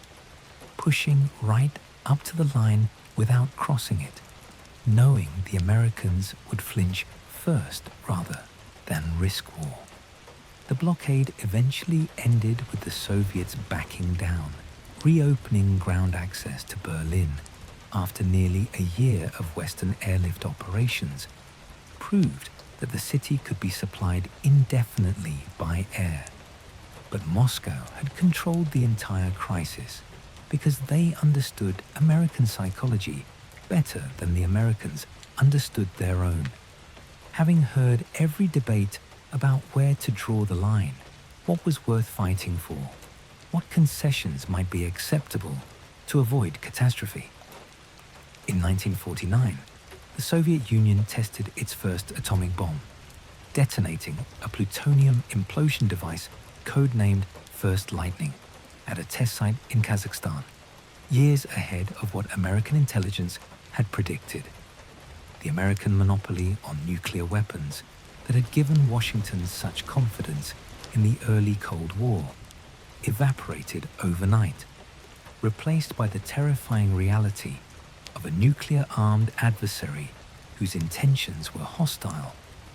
pushing right up to the line without crossing it, knowing the Americans would flinch first rather than risk war. The blockade eventually ended with the Soviets backing down, reopening ground access to Berlin after nearly a year of Western airlift operations, proved that the city could be supplied indefinitely by air. But Moscow had controlled the entire crisis because they understood American psychology better than the Americans understood their own. Having heard every debate about where to draw the line, what was worth fighting for, what concessions might be acceptable to avoid catastrophe. In 1949, the Soviet Union tested its first atomic bomb, detonating a plutonium implosion device codenamed First Lightning at a test site in Kazakhstan, years ahead of what American intelligence had predicted. The American monopoly on nuclear weapons that had given Washington such confidence in the early Cold War evaporated overnight, replaced by the terrifying reality of a nuclear-armed adversary whose intentions were hostile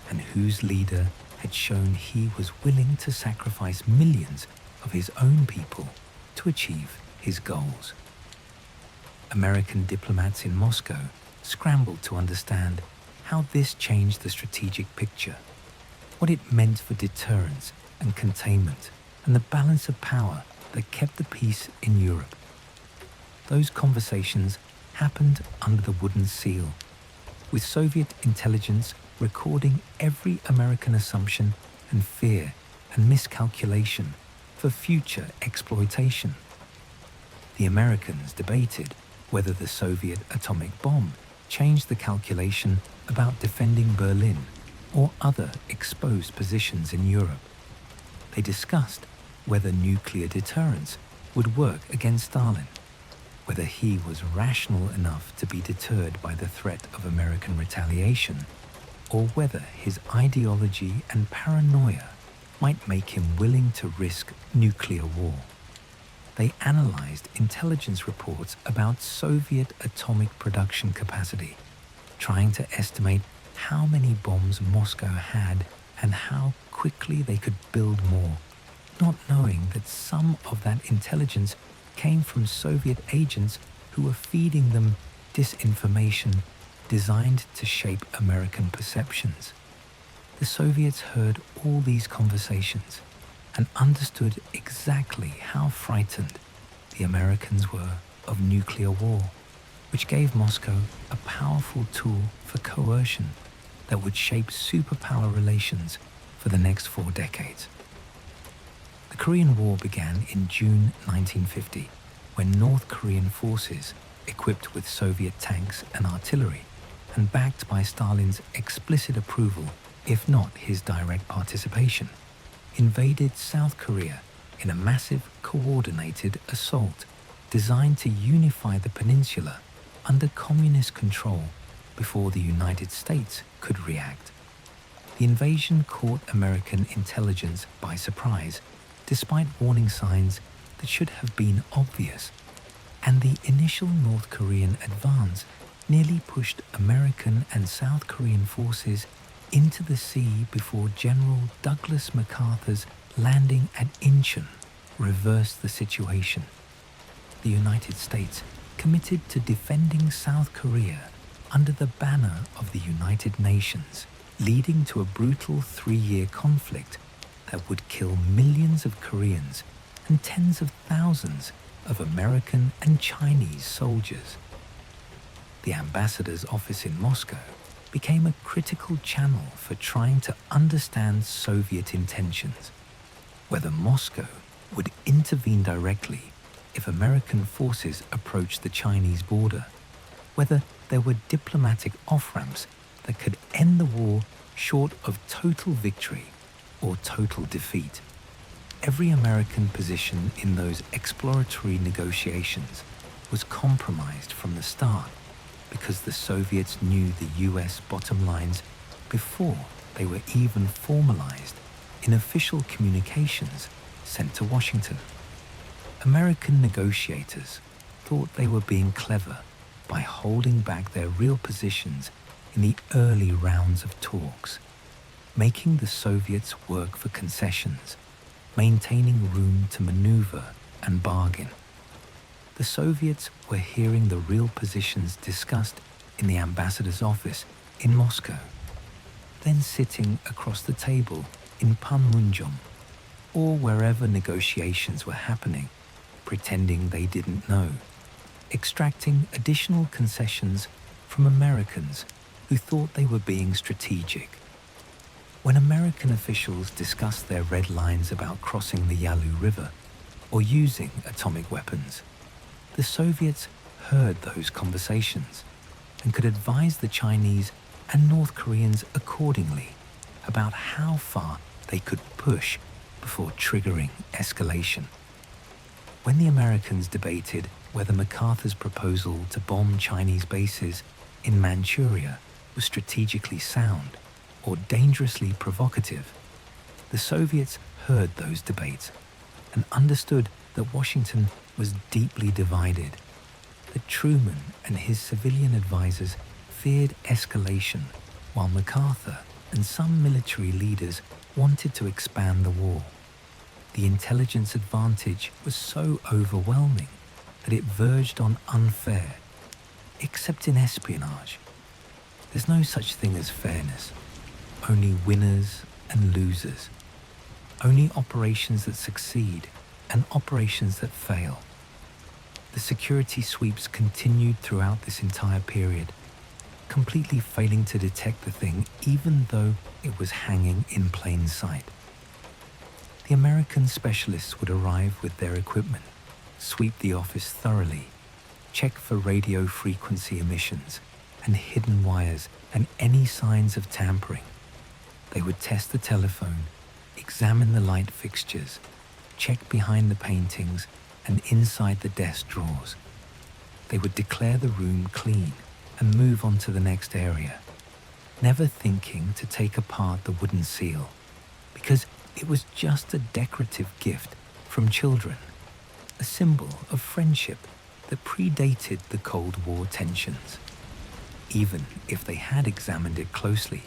and whose leader had shown he was willing to sacrifice millions of his own people to achieve his goals. American diplomats in Moscow scrambled to understand how this changed the strategic picture, what it meant for deterrence and containment, and the balance of power that kept the peace in Europe. Those conversations happened under the wooden seal, with Soviet intelligence recording every American assumption and fear and miscalculation for future exploitation. The Americans debated whether the Soviet atomic bomb changed the calculation about defending Berlin or other exposed positions in Europe. They discussed whether nuclear deterrence would work against Stalin, whether he was rational enough to be deterred by the threat of American retaliation, or whether his ideology and paranoia might make him willing to risk nuclear war. They analyzed intelligence reports about Soviet atomic production capacity, trying to estimate how many bombs Moscow had and how quickly they could build more, not knowing that some of that intelligence came from Soviet agents who were feeding them disinformation designed to shape American perceptions. The Soviets heard all these conversations and understood exactly how frightened the Americans were of nuclear war, which gave Moscow a powerful tool for coercion that would shape superpower relations for the next 4 decades. The Korean War began in June 1950, when North Korean forces, equipped with Soviet tanks and artillery, and backed by Stalin's explicit approval, if not his direct participation, invaded South Korea in a massive, coordinated assault designed to unify the peninsula under communist control before the United States could react. The invasion caught American intelligence by surprise, despite warning signs that should have been obvious, and the initial North Korean advance nearly pushed American and South Korean forces into the sea before General Douglas MacArthur's landing at Incheon reversed the situation. The United States committed to defending South Korea under the banner of the United Nations, leading to a brutal 3-year conflict that would kill millions of Koreans and tens of thousands of American and Chinese soldiers. the ambassador's office in Moscow became a critical channel for trying to understand Soviet intentions, whether Moscow would intervene directly if American forces approached the Chinese border, whether there were diplomatic off-ramps that could end the war short of total victory or total defeat. Every American position in those exploratory negotiations was compromised from the start because the Soviets knew the US bottom lines before they were even formalized in official communications sent to Washington. American negotiators thought they were being clever by holding back their real positions in the early rounds of talks, making the Soviets work for concessions, maintaining room to maneuver and bargain. The Soviets were hearing the real positions discussed in the ambassador's office in Moscow, then sitting across the table in Panmunjom or wherever negotiations were happening, pretending they didn't know, extracting additional concessions from Americans who thought they were being strategic. When American officials discussed their red lines about crossing the Yalu River or using atomic weapons, the Soviets heard those conversations and could advise the Chinese and North Koreans accordingly about how far they could push before triggering escalation. When the Americans debated whether MacArthur's proposal to bomb Chinese bases in Manchuria was strategically sound or dangerously provocative, the Soviets heard those debates and understood that Washington was deeply divided, that Truman and his civilian advisors feared escalation, while MacArthur and some military leaders wanted to expand the war. The intelligence advantage was so overwhelming that it verged on unfair, except in espionage. There's no such thing as fairness, only winners and losers, only operations that succeed and operations that fail. The security sweeps continued throughout this entire period, completely failing to detect the thing even though it was hanging in plain sight. The American specialists would arrive with their equipment, sweep the office thoroughly, check for radio frequency emissions and hidden wires and any signs of tampering. They would test the telephone, examine the light fixtures, check behind the paintings and inside the desk drawers. They would declare the room clean and move on to the next area, never thinking to take apart the wooden seal, because it was just a decorative gift from children, a symbol of friendship that predated the Cold War tensions. Even if they had examined it closely,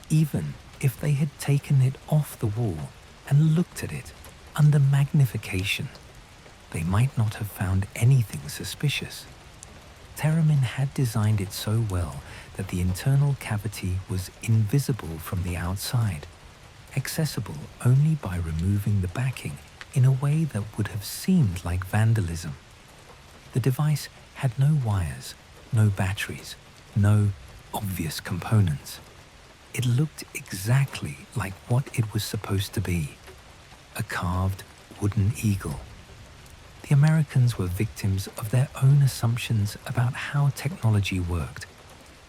even if they had taken it off the wall and looked at it under magnification, they might not have found anything suspicious. Theremin had designed it so well that the internal cavity was invisible from the outside, accessible only by removing the backing in a way that would have seemed like vandalism. The device had no wires, no batteries, no obvious components. It looked exactly like what it was supposed to be, a carved wooden eagle. The Americans were victims of their own assumptions about how technology worked,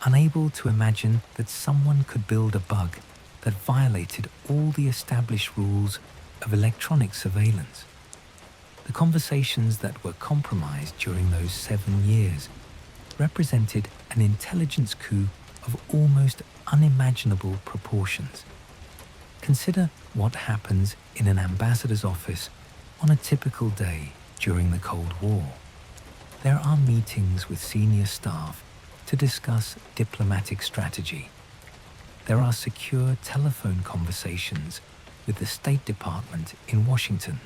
unable to imagine that someone could build a bug that violated all the established rules of electronic surveillance. The conversations that were compromised during those 7 years represented an intelligence coup of almost unimaginable proportions. Consider what happens in an ambassador's office on a typical day during the Cold War. There are meetings with senior staff to discuss diplomatic strategy. There are secure telephone conversations with the State Department in Washington,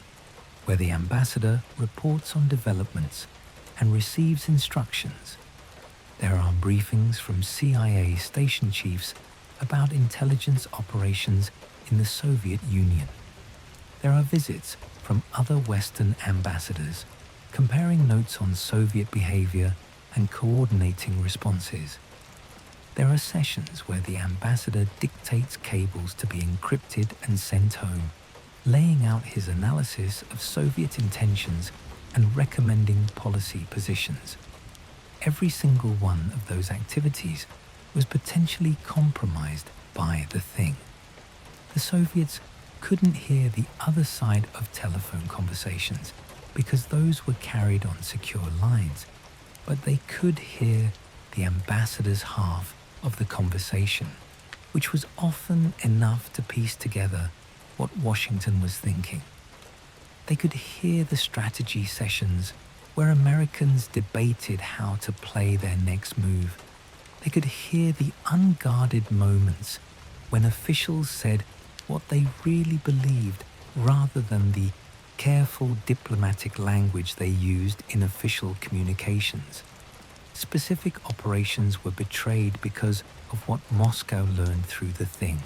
where the ambassador reports on developments and receives instructions. There are briefings from CIA station chiefs about intelligence operations in the Soviet Union. There are visits from other Western ambassadors comparing notes on Soviet behavior and coordinating responses. There are sessions where the ambassador dictates cables to be encrypted and sent home, laying out his analysis of Soviet intentions and recommending policy positions. Every single one of those activities was potentially compromised by the thing. The Soviets couldn't hear the other side of telephone conversations because those were carried on secure lines, but they could hear the ambassador's half of the conversation, which was often enough to piece together what Washington was thinking. They could hear the strategy sessions where Americans debated how to play their next move. They could hear the unguarded moments when officials said what they really believed rather than the careful diplomatic language they used in official communications. Specific operations were betrayed because of what Moscow learned through the thing,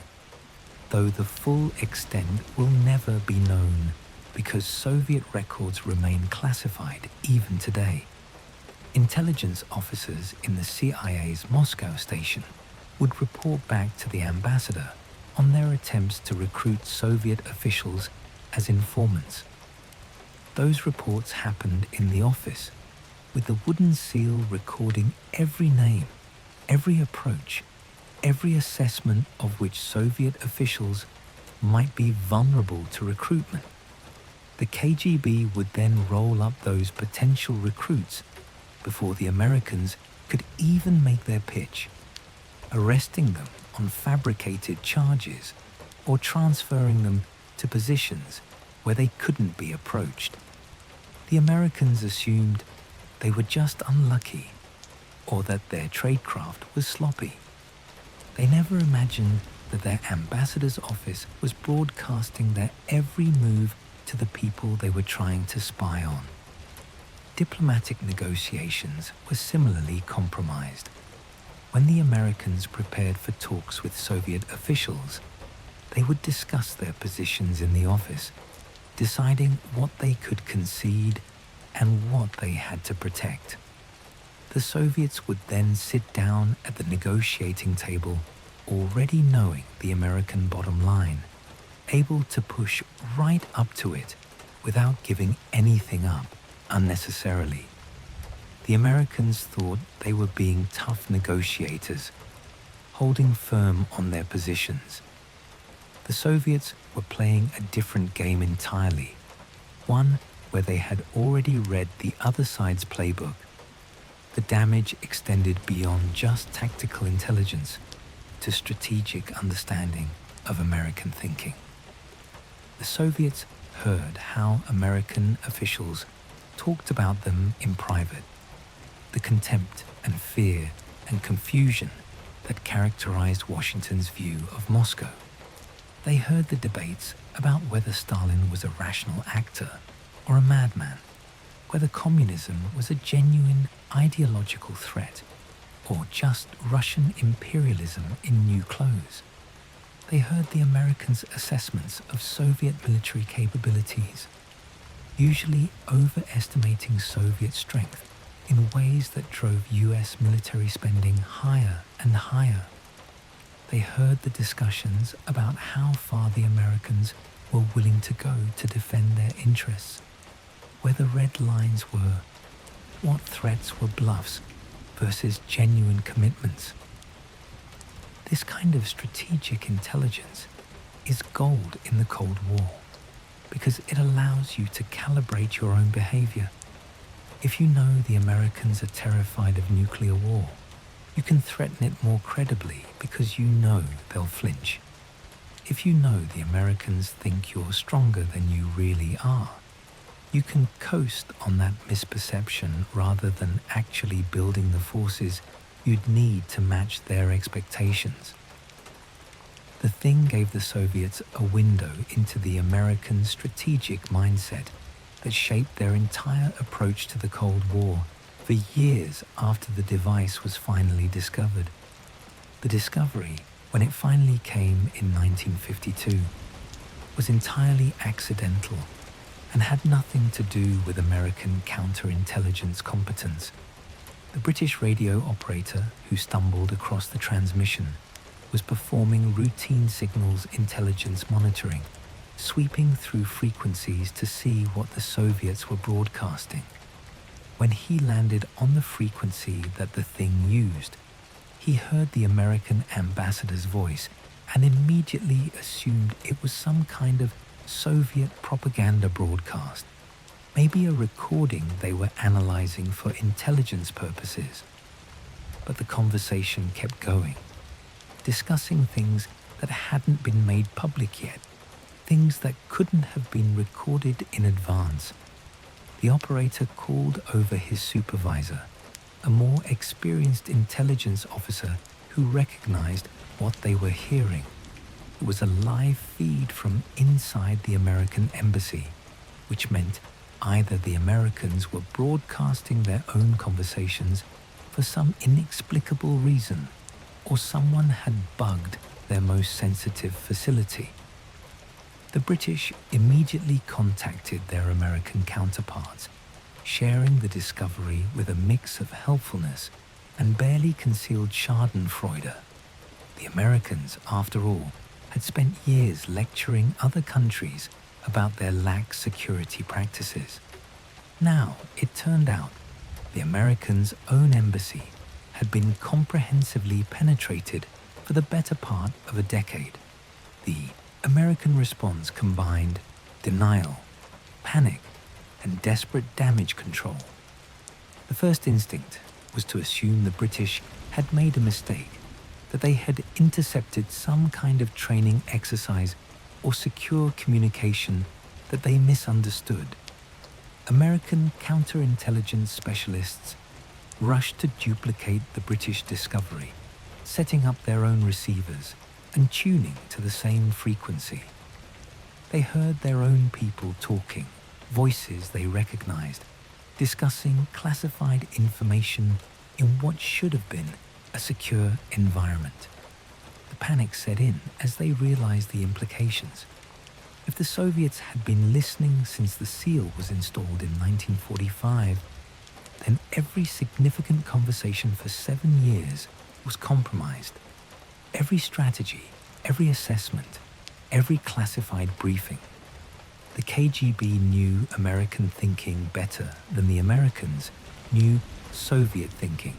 though the full extent will never be known because Soviet records remain classified even today. Intelligence officers in the CIA's Moscow station would report back to the ambassador on their attempts to recruit Soviet officials as informants. Those reports happened in the office, with the wooden seal recording every name, every approach, every assessment of which Soviet officials might be vulnerable to recruitment. The KGB would then roll up those potential recruits before the Americans could even make their pitch, arresting them on fabricated charges or transferring them to positions where they couldn't be approached. The Americans assumed they were just unlucky or that their tradecraft was sloppy. They never imagined that their ambassador's office was broadcasting their every move to the people they were trying to spy on. Diplomatic negotiations were similarly compromised. When the Americans prepared for talks with Soviet officials, they would discuss their positions in the office, deciding what they could concede and what they had to protect. The Soviets would then sit down at the negotiating table, already knowing the American bottom line, able to push right up to it without giving anything up unnecessarily. The Americans thought they were being tough negotiators, holding firm on their positions. The Soviets were playing a different game entirely, one where they had already read the other side's playbook. The damage extended beyond just tactical intelligence to strategic understanding of American thinking. The Soviets heard how American officials talked about them in private, the contempt and fear and confusion that characterized Washington's view of Moscow. They heard the debates about whether Stalin was a rational actor or a madman, whether communism was a genuine ideological threat or just Russian imperialism in new clothes. They heard the Americans' assessments of Soviet military capabilities, usually overestimating Soviet strength in ways that drove US military spending higher and higher. They heard the discussions about how far the Americans were willing to go to defend their interests, where the red lines were, what threats were bluffs versus genuine commitments. This kind of strategic intelligence is gold in the Cold War because it allows you to calibrate your own behavior. If you know the Americans are terrified of nuclear war, you can threaten it more credibly because you know they'll flinch. If you know the Americans think you're stronger than you really are, you can coast on that misperception rather than actually building the forces you'd need to match their expectations. The thing gave the Soviets a window into the American strategic mindset that shaped their entire approach to the Cold War for years after the device was finally discovered. The discovery, when it finally came in 1952, was entirely accidental and had nothing to do with American counterintelligence competence. The British radio operator who stumbled across the transmission was performing routine signals intelligence monitoring, sweeping through frequencies to see what the Soviets were broadcasting. When he landed on the frequency that the thing used, he heard the American ambassador's voice and immediately assumed it was some kind of Soviet propaganda broadcast, maybe a recording they were analyzing for intelligence purposes. But the conversation kept going, discussing things that hadn't been made public yet, things that couldn't have been recorded in advance. The operator called over his supervisor, a more experienced intelligence officer who recognized what they were hearing. It was a live feed from inside the American embassy, which meant either the Americans were broadcasting their own conversations for some inexplicable reason, or someone had bugged their most sensitive facility. The British immediately contacted their American counterparts, sharing the discovery with a mix of helpfulness and barely concealed schadenfreude. The Americans, after all, had spent years lecturing other countries about their lax security practices. Now, it turned out, the Americans' own embassy had been comprehensively penetrated for the better part of a decade. The American response combined denial, panic, and desperate damage control. The first instinct was to assume the British had made a mistake, that they had intercepted some kind of training exercise or secure communication that they misunderstood. American counterintelligence specialists rushed to duplicate the British discovery, setting up their own receivers and tuning to the same frequency. They heard their own people talking, voices they recognized, discussing classified information in what should have been a secure environment. The panic set in as they realized the implications. If the Soviets had been listening since the seal was installed in 1945, then every significant conversation for 7 years was compromised. Every strategy, every assessment, every classified briefing. The KGB knew American thinking better than the Americans knew Soviet thinking,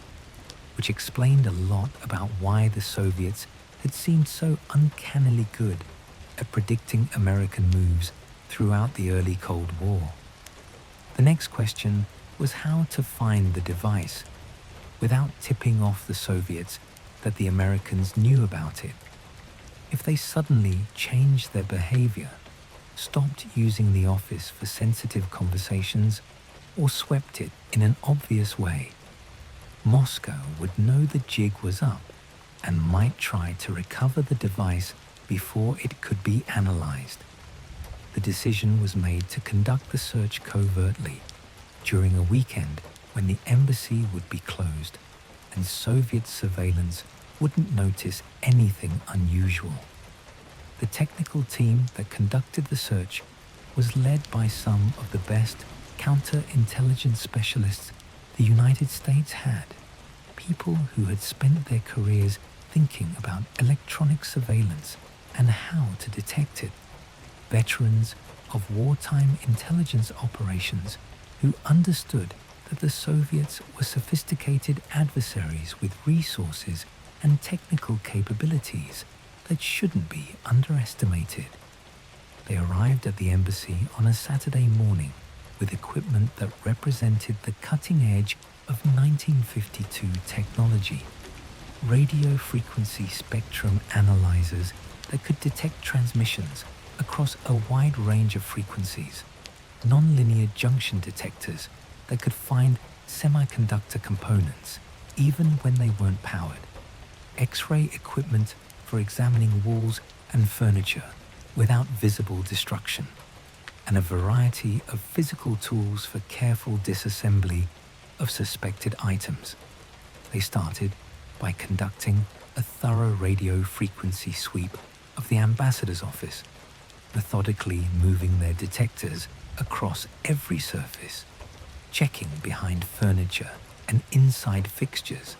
which explained a lot about why the Soviets had seemed so uncannily good at predicting American moves throughout the early Cold War. The next question was how to find the device without tipping off the Soviets that the Americans knew about it. If they suddenly changed their behavior, stopped using the office for sensitive conversations, or swept it in an obvious way, Moscow would know the jig was up and might try to recover the device before it could be analyzed. The decision was made to conduct the search covertly during a weekend when the embassy would be closed and Soviet surveillance wouldn't notice anything unusual. The technical team that conducted the search was led by some of the best counterintelligence specialists the United States had, people who had spent their careers thinking about electronic surveillance and how to detect it, veterans of wartime intelligence operations who understood that the Soviets were sophisticated adversaries with resources and technical capabilities that shouldn't be underestimated. They arrived at the embassy on a Saturday morning with equipment that represented the cutting edge of 1952 technology, radio frequency spectrum analyzers that could detect transmissions across a wide range of frequencies, nonlinear junction detectors that could find semiconductor components even when they weren't powered, X-ray equipment for examining walls and furniture without visible destruction, and a variety of physical tools for careful disassembly of suspected items. They started by conducting a thorough radio frequency sweep of the ambassador's office, methodically moving their detectors across every surface, checking behind furniture and inside fixtures,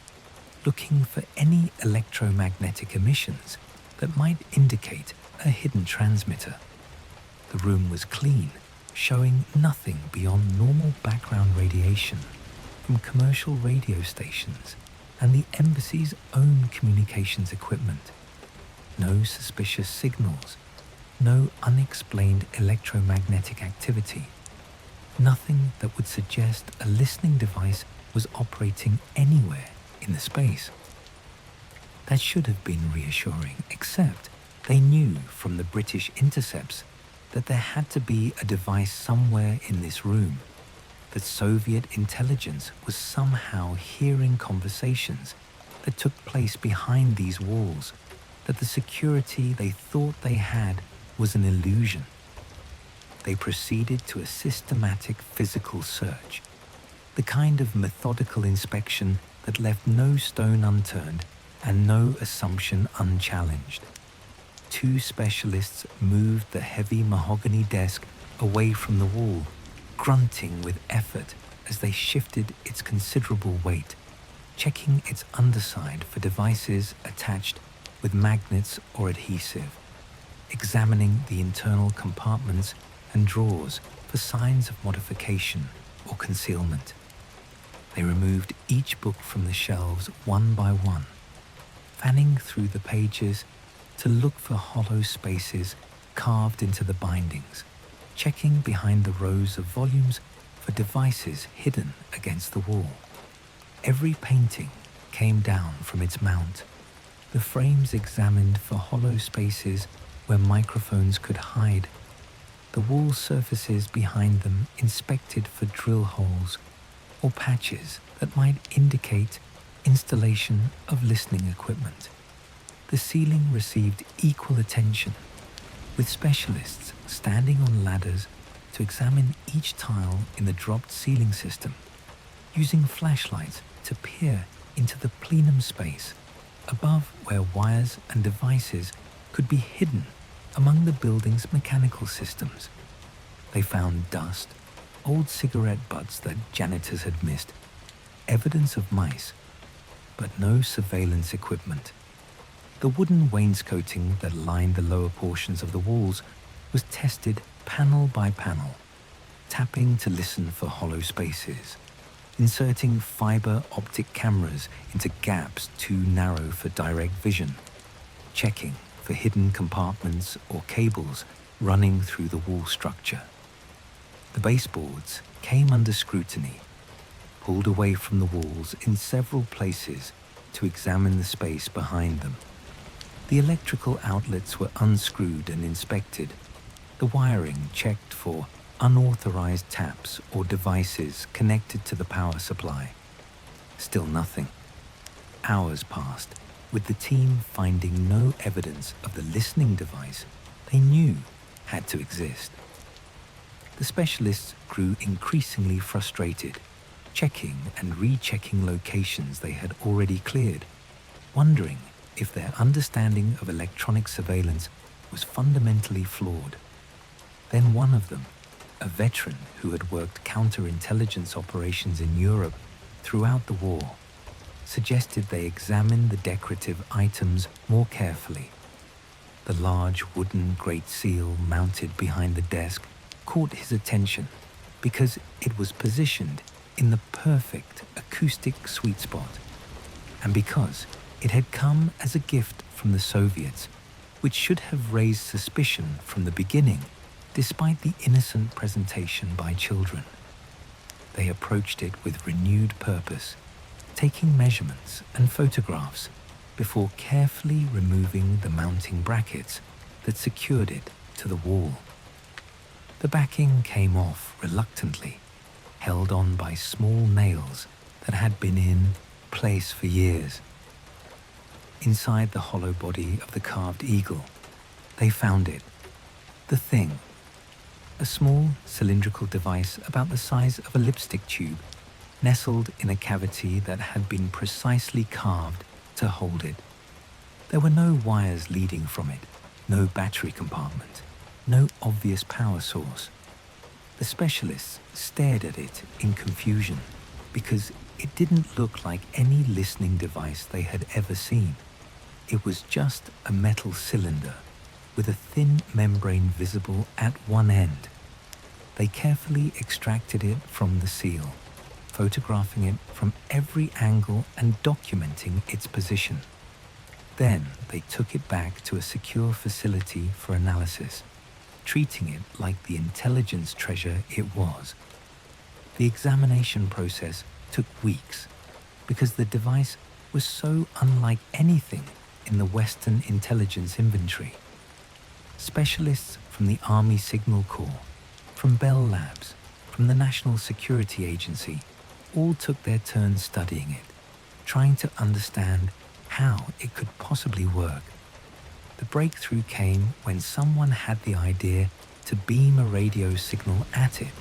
looking for any electromagnetic emissions that might indicate a hidden transmitter. The room was clean, showing nothing beyond normal background radiation from commercial radio stations and the embassy's own communications equipment. No suspicious signals, no unexplained electromagnetic activity, nothing that would suggest a listening device was operating anywhere in the space. That should have been reassuring, except they knew from the British intercepts that there had to be a device somewhere in this room, that Soviet intelligence was somehow hearing conversations that took place behind these walls, that the security they thought they had was an illusion. They proceeded to a systematic physical search, the kind of methodical inspection that left no stone unturned and no assumption unchallenged. Two specialists moved the heavy mahogany desk away from the wall, grunting with effort as they shifted its considerable weight, checking its underside for devices attached with magnets or adhesive, examining the internal compartments and drawers for signs of modification or concealment. They removed each book from the shelves one by one, fanning through the pages to look for hollow spaces carved into the bindings, checking behind the rows of volumes for devices hidden against the wall. Every painting came down from its mount, the frames examined for hollow spaces where microphones could hide, the wall surfaces behind them inspected for drill holes or patches that might indicate installation of listening equipment. The ceiling received equal attention, with specialists standing on ladders to examine each tile in the dropped ceiling system, using flashlights to peer into the plenum space above where wires and devices could be hidden among the building's mechanical systems. They found dust, old cigarette butts that janitors had missed, evidence of mice, but no surveillance equipment. The wooden wainscoting that lined the lower portions of the walls was tested panel by panel, tapping to listen for hollow spaces, inserting fiber optic cameras into gaps too narrow for direct vision, checking for hidden compartments or cables running through the wall structure. The baseboards came under scrutiny, pulled away from the walls in several places to examine the space behind them. The electrical outlets were unscrewed and inspected, the wiring checked for unauthorized taps or devices connected to the power supply. Still nothing. Hours passed, with the team finding no evidence of the listening device they knew had to exist. The specialists grew increasingly frustrated, checking and rechecking locations they had already cleared, wondering if their understanding of electronic surveillance was fundamentally flawed. Then one of them, a veteran who had worked counterintelligence operations in Europe throughout the war, suggested they examine the decorative items more carefully. The large wooden Great Seal mounted behind the desk caught his attention because it was positioned in the perfect acoustic sweet spot, and because it had come as a gift from the Soviets, which should have raised suspicion from the beginning, despite the innocent presentation by children. They approached it with renewed purpose, taking measurements and photographs before carefully removing the mounting brackets that secured it to the wall. The backing came off reluctantly, held on by small nails that had been in place for years. Inside the hollow body of the carved eagle, they found it, the thing, a small cylindrical device about the size of a lipstick tube, nestled in a cavity that had been precisely carved to hold it. There were no wires leading from it, no battery compartment, no obvious power source. The specialists stared at it in confusion because It didn't look like any listening device they had ever seen. It was just a metal cylinder with a thin membrane visible at one end. They carefully extracted it from the seal, photographing it from every angle and documenting its position. Then they took it back to a secure facility for analysis, treating it like the intelligence treasure it was. The examination process took weeks because the device was so unlike anything in the Western intelligence inventory. Specialists from the Army Signal Corps, from Bell Labs, from the National Security Agency, all took their turns studying it, trying to understand how it could possibly work. The breakthrough came when someone had the idea to beam a radio signal at it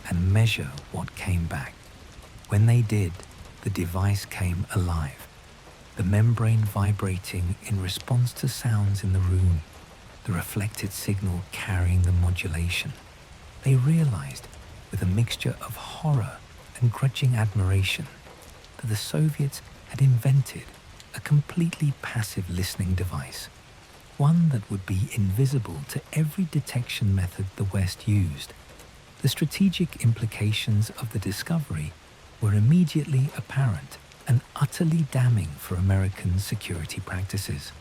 and measure what came back. When they did, the device came alive, the membrane vibrating in response to sounds in the room, the reflected signal carrying the modulation. They realized, with a mixture of horror and grudging admiration, that the Soviets had invented a completely passive listening device, one that would be invisible to every detection method the West used. The strategic implications of the discovery were immediately apparent and utterly damning for American security practices.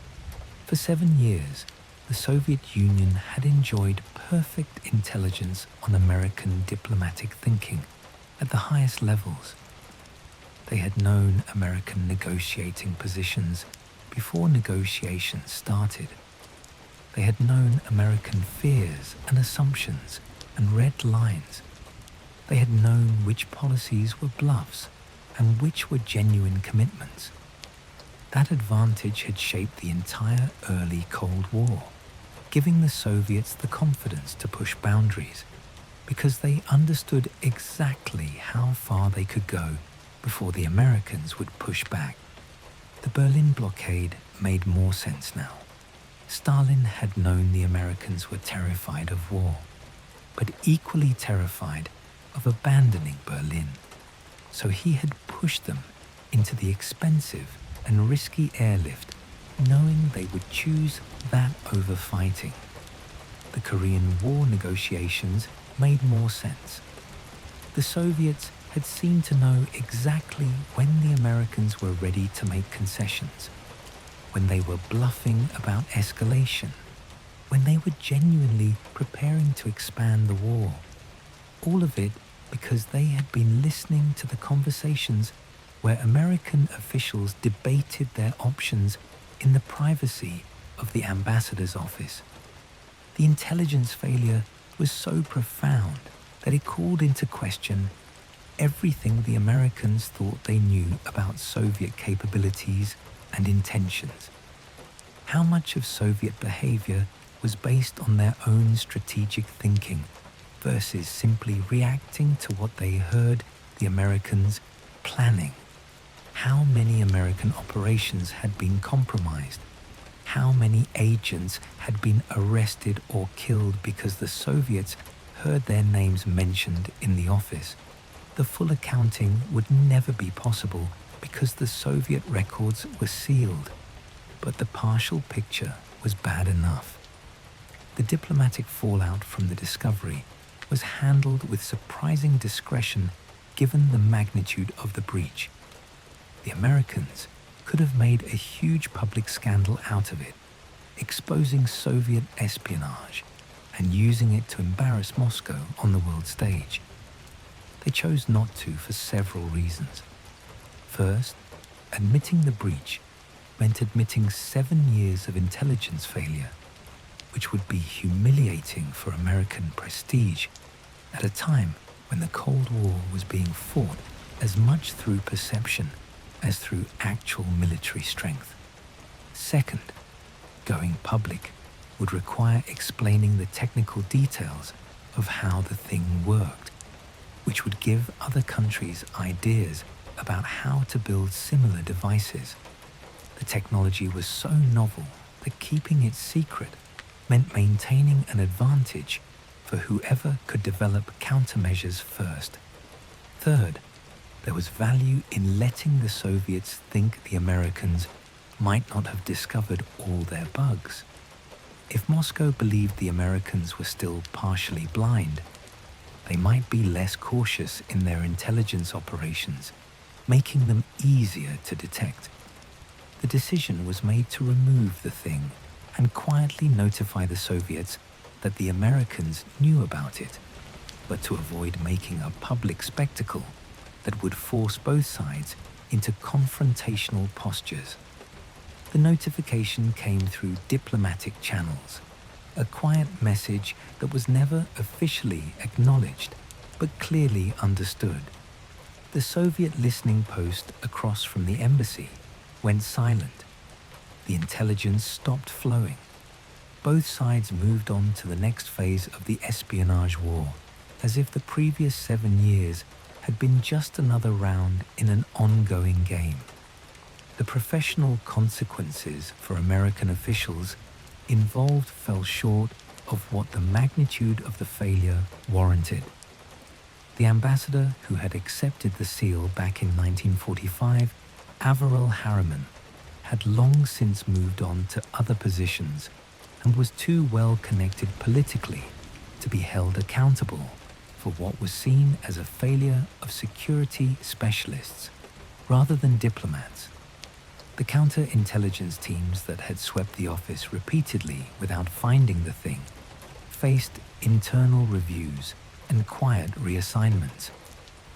For 7 years, the Soviet Union had enjoyed perfect intelligence on American diplomatic thinking at the highest levels. They had known American negotiating positions before negotiations started. They had known American fears and assumptions and red lines. They had known which policies were bluffs and which were genuine commitments. That advantage had shaped the entire early Cold War, giving the Soviets the confidence to push boundaries because they understood exactly how far they could go before the Americans would push back. The Berlin blockade made more sense now. Stalin had known the Americans were terrified of war, but equally terrified of abandoning Berlin. So he had pushed them into the expensive and risky airlift, knowing they would choose that over fighting. The Korean War negotiations made more sense. The Soviets had seemed to know exactly when the Americans were ready to make concessions, when they were bluffing about escalation, when they were genuinely preparing to expand the war. All of it because they had been listening to the conversations where American officials debated their options in the privacy of the ambassador's office. The intelligence failure was so profound that it called into question everything the Americans thought they knew about Soviet capabilities and intentions. How much of Soviet behavior was based on their own strategic thinking versus simply reacting to what they heard the Americans planning? How many American operations had been compromised? How many agents had been arrested or killed because the Soviets heard their names mentioned in the office? The full accounting would never be possible because the Soviet records were sealed, but the partial picture was bad enough. The diplomatic fallout from the discovery was handled with surprising discretion given the magnitude of the breach. The Americans could have made a huge public scandal out of it, exposing Soviet espionage and using it to embarrass Moscow on the world stage. They chose not to for several reasons. First, admitting the breach meant admitting 7 years of intelligence failure, which would be humiliating for American prestige at a time when the Cold War was being fought as much through perception as through actual military strength. Second, going public would require explaining the technical details of how the thing worked, which would give other countries ideas about how to build similar devices. The technology was so novel that keeping it secret meant maintaining an advantage for whoever could develop countermeasures first. Third, There was value in letting the Soviets think the Americans might not have discovered all their bugs. If Moscow believed the Americans were still partially blind, they might be less cautious in their intelligence operations, making them easier to detect. The decision was made to remove the thing and quietly notify the Soviets that the Americans knew about it, but to avoid making a public spectacle that would force both sides into confrontational postures. The notification came through diplomatic channels, a quiet message that was never officially acknowledged, but clearly understood. The Soviet listening post across from the embassy went silent. The intelligence stopped flowing. Both sides moved on to the next phase of the espionage war, as if the previous 7 years had been just another round in an ongoing game. The professional consequences for American officials involved fell short of what the magnitude of the failure warranted. The ambassador who had accepted the seal back in 1945, Averell Harriman, had long since moved on to other positions and was too well connected politically to be held accountable for what was seen as a failure of security specialists rather than diplomats. The counterintelligence teams that had swept the office repeatedly without finding the thing faced internal reviews and quiet reassignments,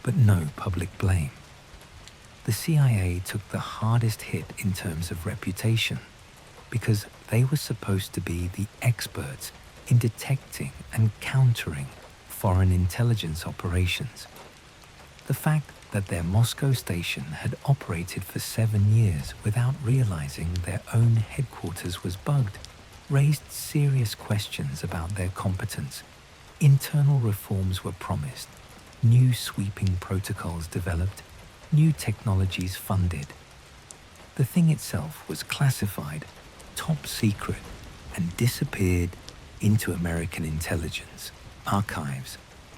but no public blame. The CIA took the hardest hit in terms of reputation because they were supposed to be the experts in detecting and countering foreign intelligence operations. The fact that their Moscow station had operated for 7 years without realizing their own headquarters was bugged raised serious questions about their competence. Internal reforms were promised, new sweeping protocols developed, new technologies funded. The thing itself was classified, top secret, and disappeared into American intelligence archives,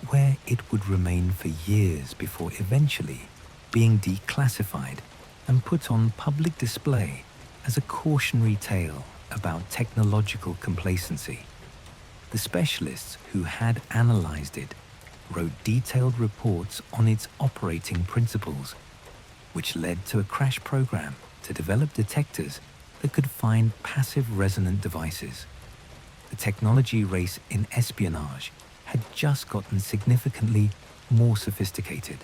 where it would remain for years before eventually being declassified and put on public display as a cautionary tale about technological complacency. The specialists who had analyzed it wrote detailed reports on its operating principles, which led to a crash program to develop detectors that could find passive resonant devices. The technology race in espionage had just gotten significantly more sophisticated.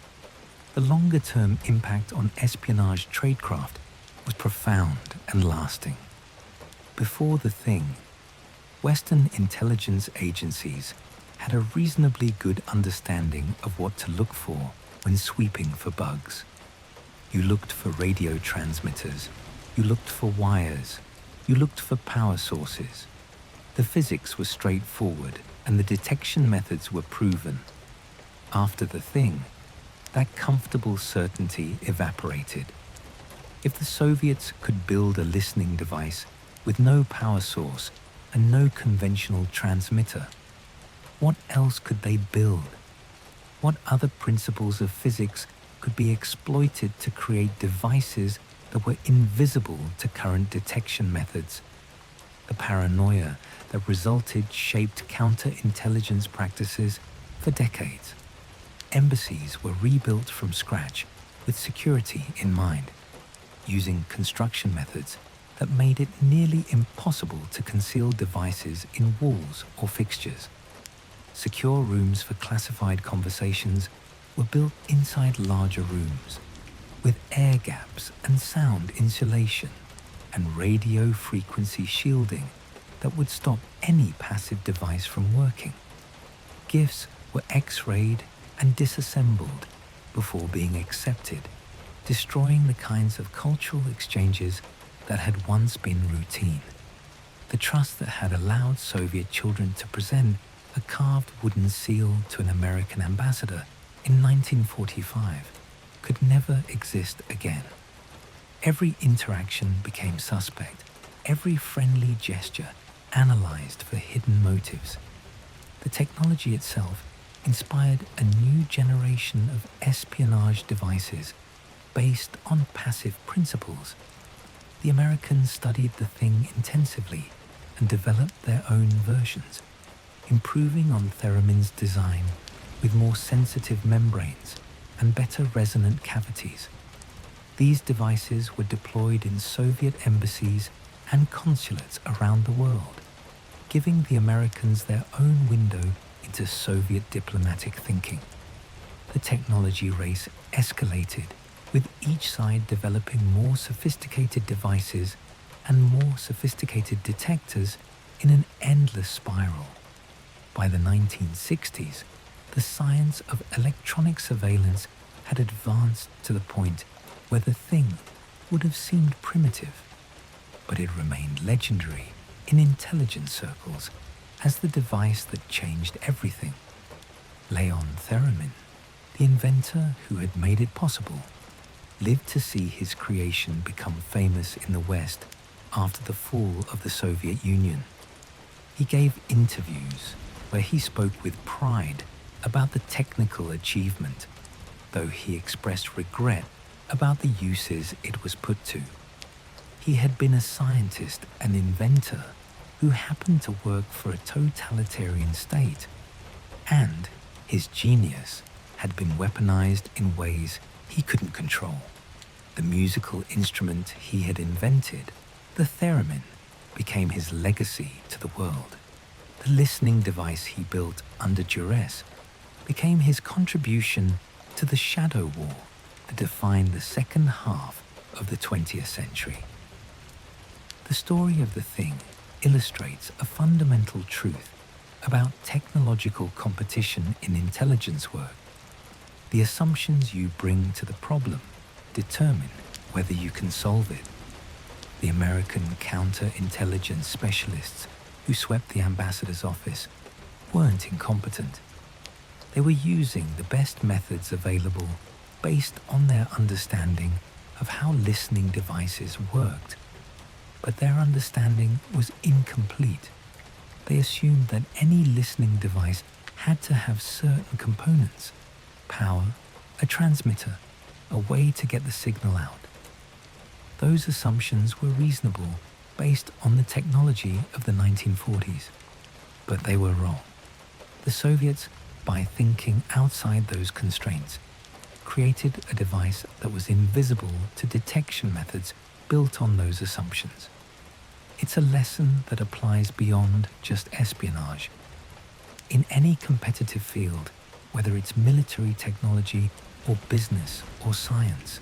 The longer-term impact on espionage tradecraft was profound and lasting. Before the thing, Western intelligence agencies had a reasonably good understanding of what to look for when sweeping for bugs. You looked for radio transmitters, you looked for wires, you looked for power sources. The physics was straightforward and the detection methods were proven. After the thing, that comfortable certainty evaporated. If the Soviets could build a listening device with no power source and no conventional transmitter, what else could they build? What other principles of physics could be exploited to create devices that were invisible to current detection methods? The paranoia that resulted shaped counterintelligence practices for decades. Embassies were rebuilt from scratch with security in mind, using construction methods that made it nearly impossible to conceal devices in walls or fixtures. Secure rooms for classified conversations were built inside larger rooms, with air gaps and sound insulation and radio frequency shielding that would stop any passive device from working. Gifts were X-rayed and disassembled before being accepted, destroying the kinds of cultural exchanges that had once been routine. The trust that had allowed Soviet children to present a carved wooden seal to an American ambassador in 1945 could never exist again. Every interaction became suspect, every friendly gesture analyzed for hidden motives. The technology itself inspired a new generation of espionage devices based on passive principles. The Americans studied the thing intensively and developed their own versions, improving on Theremin's design with more sensitive membranes and better resonant cavities. These devices were deployed in Soviet embassies and consulates around the world, giving the Americans their own window into Soviet diplomatic thinking. The technology race escalated, with each side developing more sophisticated devices and more sophisticated detectors in an endless spiral. By the 1960s, the science of electronic surveillance had advanced to the point where the thing would have seemed primitive, but it remained legendary in intelligence circles as the device that changed everything. Leon Theremin, the inventor who had made it possible, lived to see his creation become famous in the West after the fall of the Soviet Union. He gave interviews where he spoke with pride about the technical achievement, though he expressed regret about the uses it was put to. He had been a scientist and inventor who happened to work for a totalitarian state, and his genius had been weaponized in ways he couldn't control. The musical instrument he had invented, the theremin, became his legacy to the world. The listening device he built under duress became his contribution to the shadow war that defined the second half of the 20th century. The story of the thing illustrates a fundamental truth about technological competition in intelligence work. The assumptions you bring to the problem determine whether you can solve it. The American counterintelligence specialists who swept the ambassador's office weren't incompetent. They were using the best methods available based on their understanding of how listening devices worked. But their understanding was incomplete. They assumed that any listening device had to have certain components: power, a transmitter, a way to get the signal out. Those assumptions were reasonable based on the technology of the 1940s, but they were wrong. The Soviets, by thinking outside those constraints, created a device that was invisible to detection methods built on those assumptions. It's a lesson that applies beyond just espionage. In any competitive field, whether it's military technology or business or science,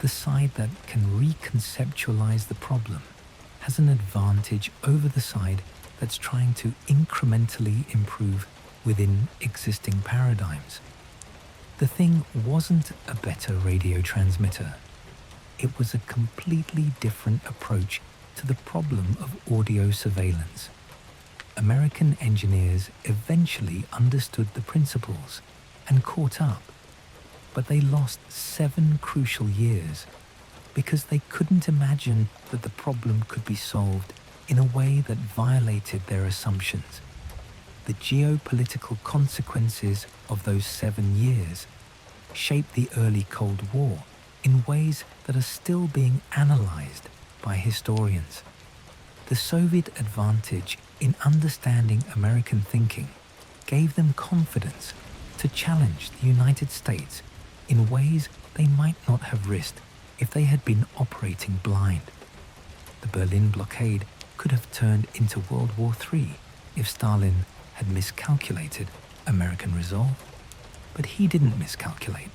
the side that can reconceptualize the problem has an advantage over the side that's trying to incrementally improve within existing paradigms. The thing wasn't a better radio transmitter. It was a completely different approach to the problem of audio surveillance. American engineers eventually understood the principles and caught up, but they lost 7 crucial years because they couldn't imagine that the problem could be solved in a way that violated their assumptions. The geopolitical consequences of those 7 years shaped the early Cold War in ways that are still being analyzed by historians. The Soviet advantage in understanding American thinking gave them confidence to challenge the United States in ways they might not have risked if they had been operating blind. The Berlin blockade could have turned into World War III if Stalin had miscalculated American resolve. But he didn't miscalculate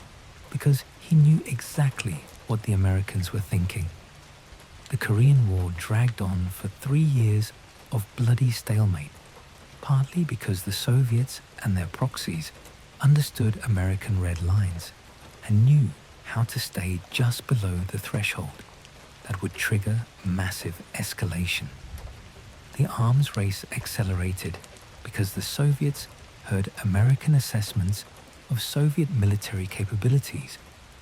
because he knew exactly what the Americans were thinking. The Korean War dragged on for 3 years of bloody stalemate, partly because the Soviets and their proxies understood American red lines and knew how to stay just below the threshold that would trigger massive escalation. The arms race accelerated because the Soviets heard American assessments of Soviet military capabilities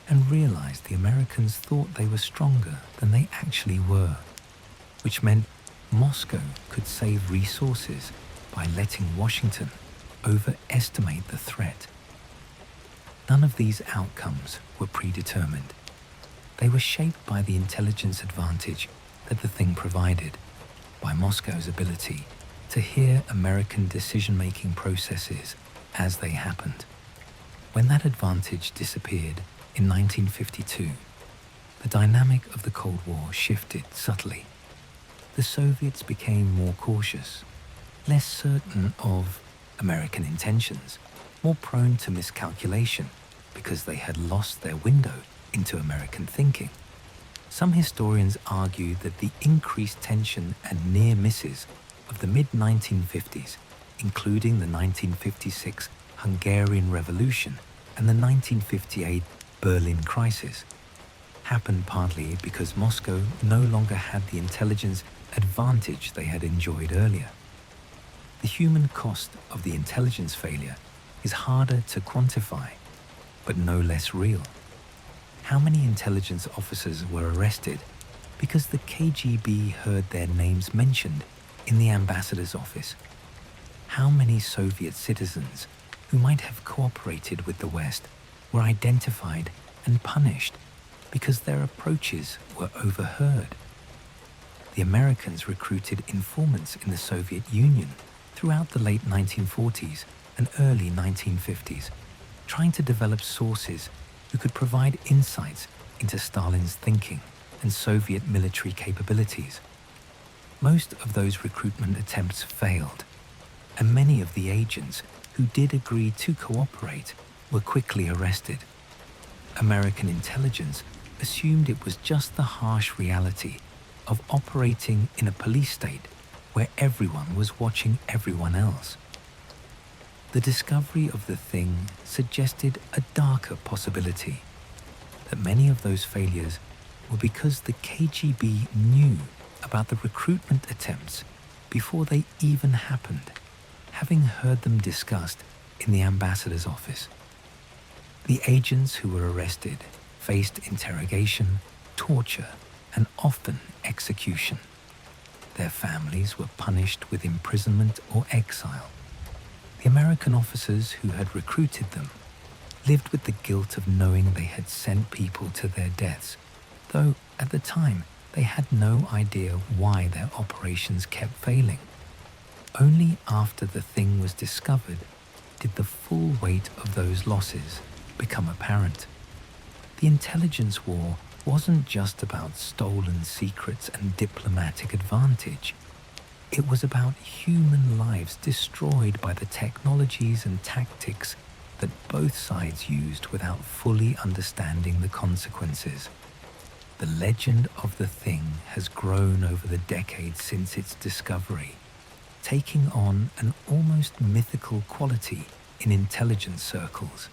and realized the Americans thought they were stronger than they actually were, which meant Moscow could save resources by letting Washington, overestimate the threat. None of these outcomes were predetermined. They were shaped by the intelligence advantage that the thing provided, by Moscow's ability to hear American decision-making processes as they happened. When that advantage disappeared in 1952, the dynamic of the Cold War shifted subtly. The Soviets became more cautious, less certain of American intentions, more prone to miscalculation because they had lost their window into American thinking. Some historians argue that the increased tension and near misses of the mid-1950s, including the 1956 Hungarian Revolution and the 1958 Berlin crisis, happened partly because Moscow no longer had the intelligence advantage they had enjoyed earlier. The human cost of the intelligence failure is harder to quantify, but no less real. How many intelligence officers were arrested because the KGB heard their names mentioned in the ambassador's office? How many Soviet citizens who might have cooperated with the West were identified and punished because their approaches were overheard? The Americans recruited informants in the Soviet Union throughout the late 1940s and early 1950s, trying to develop sources who could provide insights into Stalin's thinking and Soviet military capabilities. Most of those recruitment attempts failed, and many of the agents who did agree to cooperate were quickly arrested. American intelligence assumed it was just the harsh reality of operating in a police state where everyone was watching everyone else. The discovery of the thing suggested a darker possibility, that many of those failures were because the KGB knew about the recruitment attempts before they even happened, having heard them discussed in the ambassador's office. The agents who were arrested faced interrogation, torture, and often execution. Their families were punished with imprisonment or exile. The American officers who had recruited them lived with the guilt of knowing they had sent people to their deaths, though at the time they had no idea why their operations kept failing. Only after the thing was discovered did the full weight of those losses become apparent. The intelligence war wasn't just about stolen secrets and diplomatic advantage. It was about human lives destroyed by the technologies and tactics that both sides used without fully understanding the consequences. The legend of the thing has grown over the decades since its discovery, taking on an almost mythical quality in intelligence circles.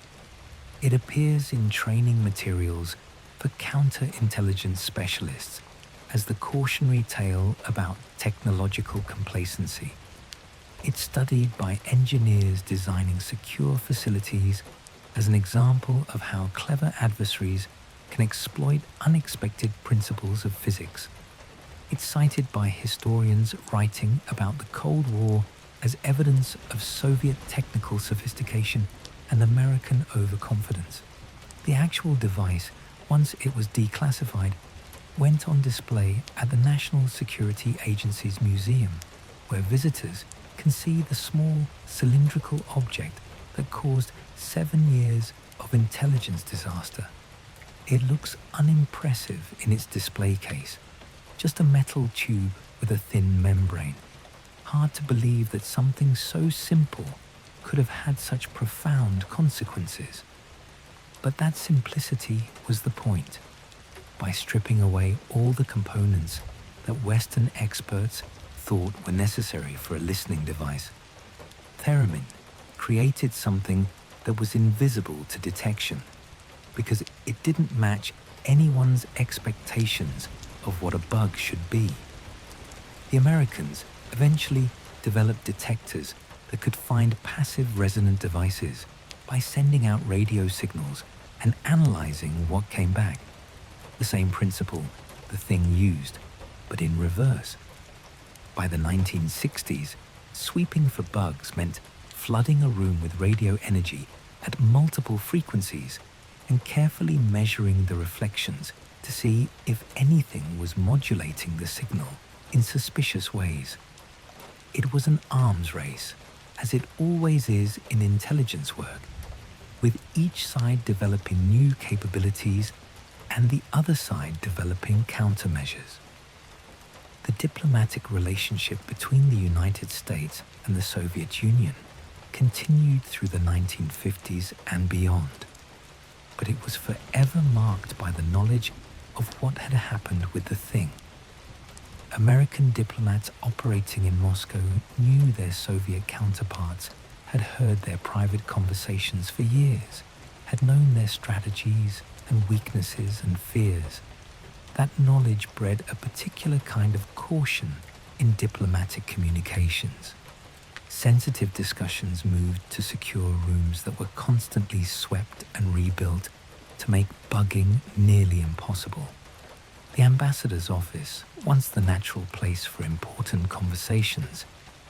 It appears in training materials for counterintelligence specialists as the cautionary tale about technological complacency. It's studied by engineers designing secure facilities as an example of how clever adversaries can exploit unexpected principles of physics. It's cited by historians writing about the Cold War as evidence of Soviet technical sophistication and American overconfidence. The actual device, once it was declassified, went on display at the National Security Agency's museum, where visitors can see the small cylindrical object that caused 7 years of intelligence disaster. It looks unimpressive in its display case, just a metal tube with a thin membrane. Hard to believe that something so simple could have had such profound consequences. But that simplicity was the point. By stripping away all the components that Western experts thought were necessary for a listening device, Theremin created something that was invisible to detection because it didn't match anyone's expectations of what a bug should be. The Americans eventually developed detectors that could find passive resonant devices by sending out radio signals and analyzing what came back. The same principle the thing used, but in reverse. By the 1960s, sweeping for bugs meant flooding a room with radio energy at multiple frequencies and carefully measuring the reflections to see if anything was modulating the signal in suspicious ways. It was an arms race, as it always is in intelligence work, with each side developing new capabilities and the other side developing countermeasures. The diplomatic relationship between the United States and the Soviet Union continued through the 1950s and beyond, but it was forever marked by the knowledge of what had happened with the thing. American diplomats operating in Moscow knew their Soviet counterparts had heard their private conversations for years, had known their strategies and weaknesses and fears. That knowledge bred a particular kind of caution in diplomatic communications. Sensitive discussions moved to secure rooms that were constantly swept and rebuilt to make bugging nearly impossible. The ambassador's office, once the natural place for important conversations,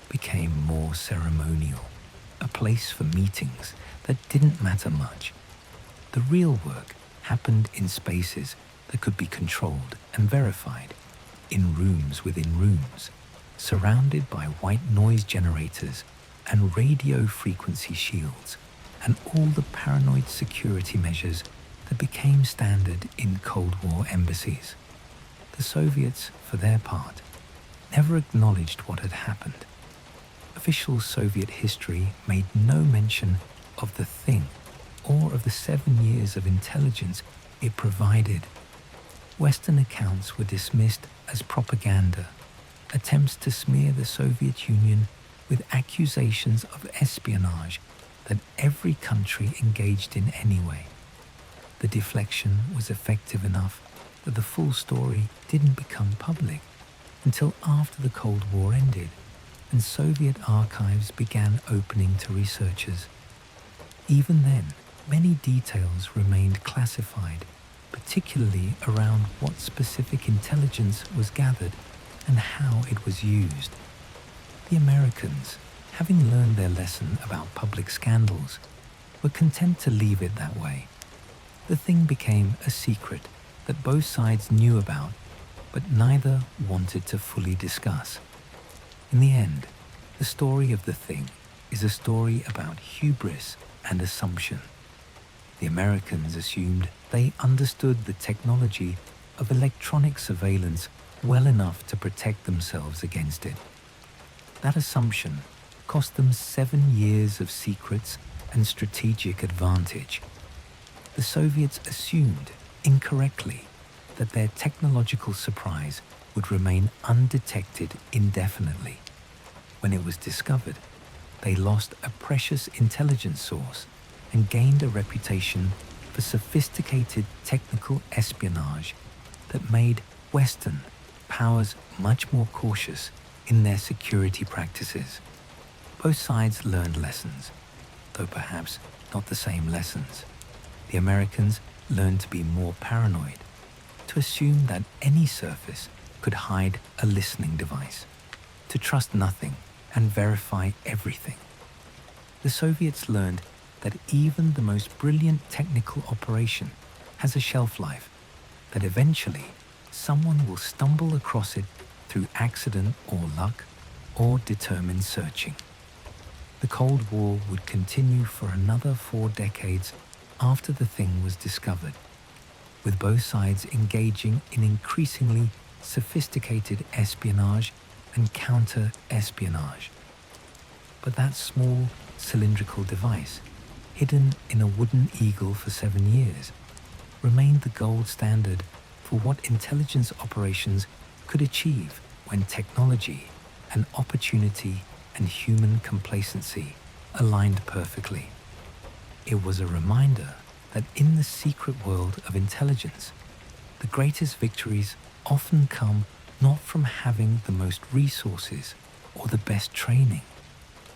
became more ceremonial, a place for meetings that didn't matter much. The real work happened in spaces that could be controlled and verified, in rooms within rooms, surrounded by white noise generators and radio frequency shields, and all the paranoid security measures that became standard in Cold War embassies. The Soviets, for their part, never acknowledged what had happened. Official Soviet history made no mention of the thing or of the 7 years of intelligence it provided. Western accounts were dismissed as propaganda, attempts to smear the Soviet Union with accusations of espionage that every country engaged in anyway. The deflection was effective enough that the full story didn't become public until after the Cold War ended and Soviet archives began opening to researchers. Even then, many details remained classified, particularly around what specific intelligence was gathered and how it was used. The Americans, having learned their lesson about public scandals, were content to leave it that way. The thing became a secret that both sides knew about, but neither wanted to fully discuss. In the end, the story of the thing is a story about hubris and assumption. The Americans assumed they understood the technology of electronic surveillance well enough to protect themselves against it. That assumption cost them 7 years of secrets and strategic advantage. The Soviets assumed, incorrectly, that their technological surprise would remain undetected indefinitely. When it was discovered, they lost a precious intelligence source and gained a reputation for sophisticated technical espionage that made Western powers much more cautious in their security practices. Both sides learned lessons, though perhaps not the same lessons. The Americans learned to be more paranoid, to assume that any surface could hide a listening device, to trust nothing and verify everything. The Soviets learned that even the most brilliant technical operation has a shelf life, that eventually someone will stumble across it through accident or luck or determined searching. The Cold War would continue for another 4 decades after the thing was discovered, with both sides engaging in increasingly sophisticated espionage and counter-espionage. But that small cylindrical device, hidden in a wooden eagle for 7 years, remained the gold standard for what intelligence operations could achieve when technology and opportunity and human complacency aligned perfectly. It was a reminder that in the secret world of intelligence, the greatest victories often come not from having the most resources or the best training,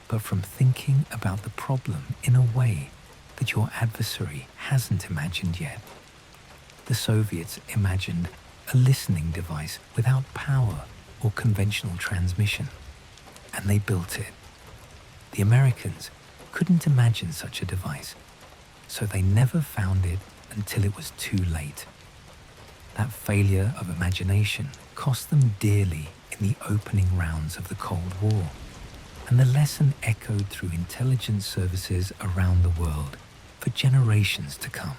but from thinking about the problem in a way that your adversary hasn't imagined yet. The Soviets imagined a listening device without power or conventional transmission, and they built it. The Americans couldn't imagine such a device, so they never found it until it was too late. That failure of imagination cost them dearly in the opening rounds of the Cold War, and the lesson echoed through intelligence services around the world for generations to come.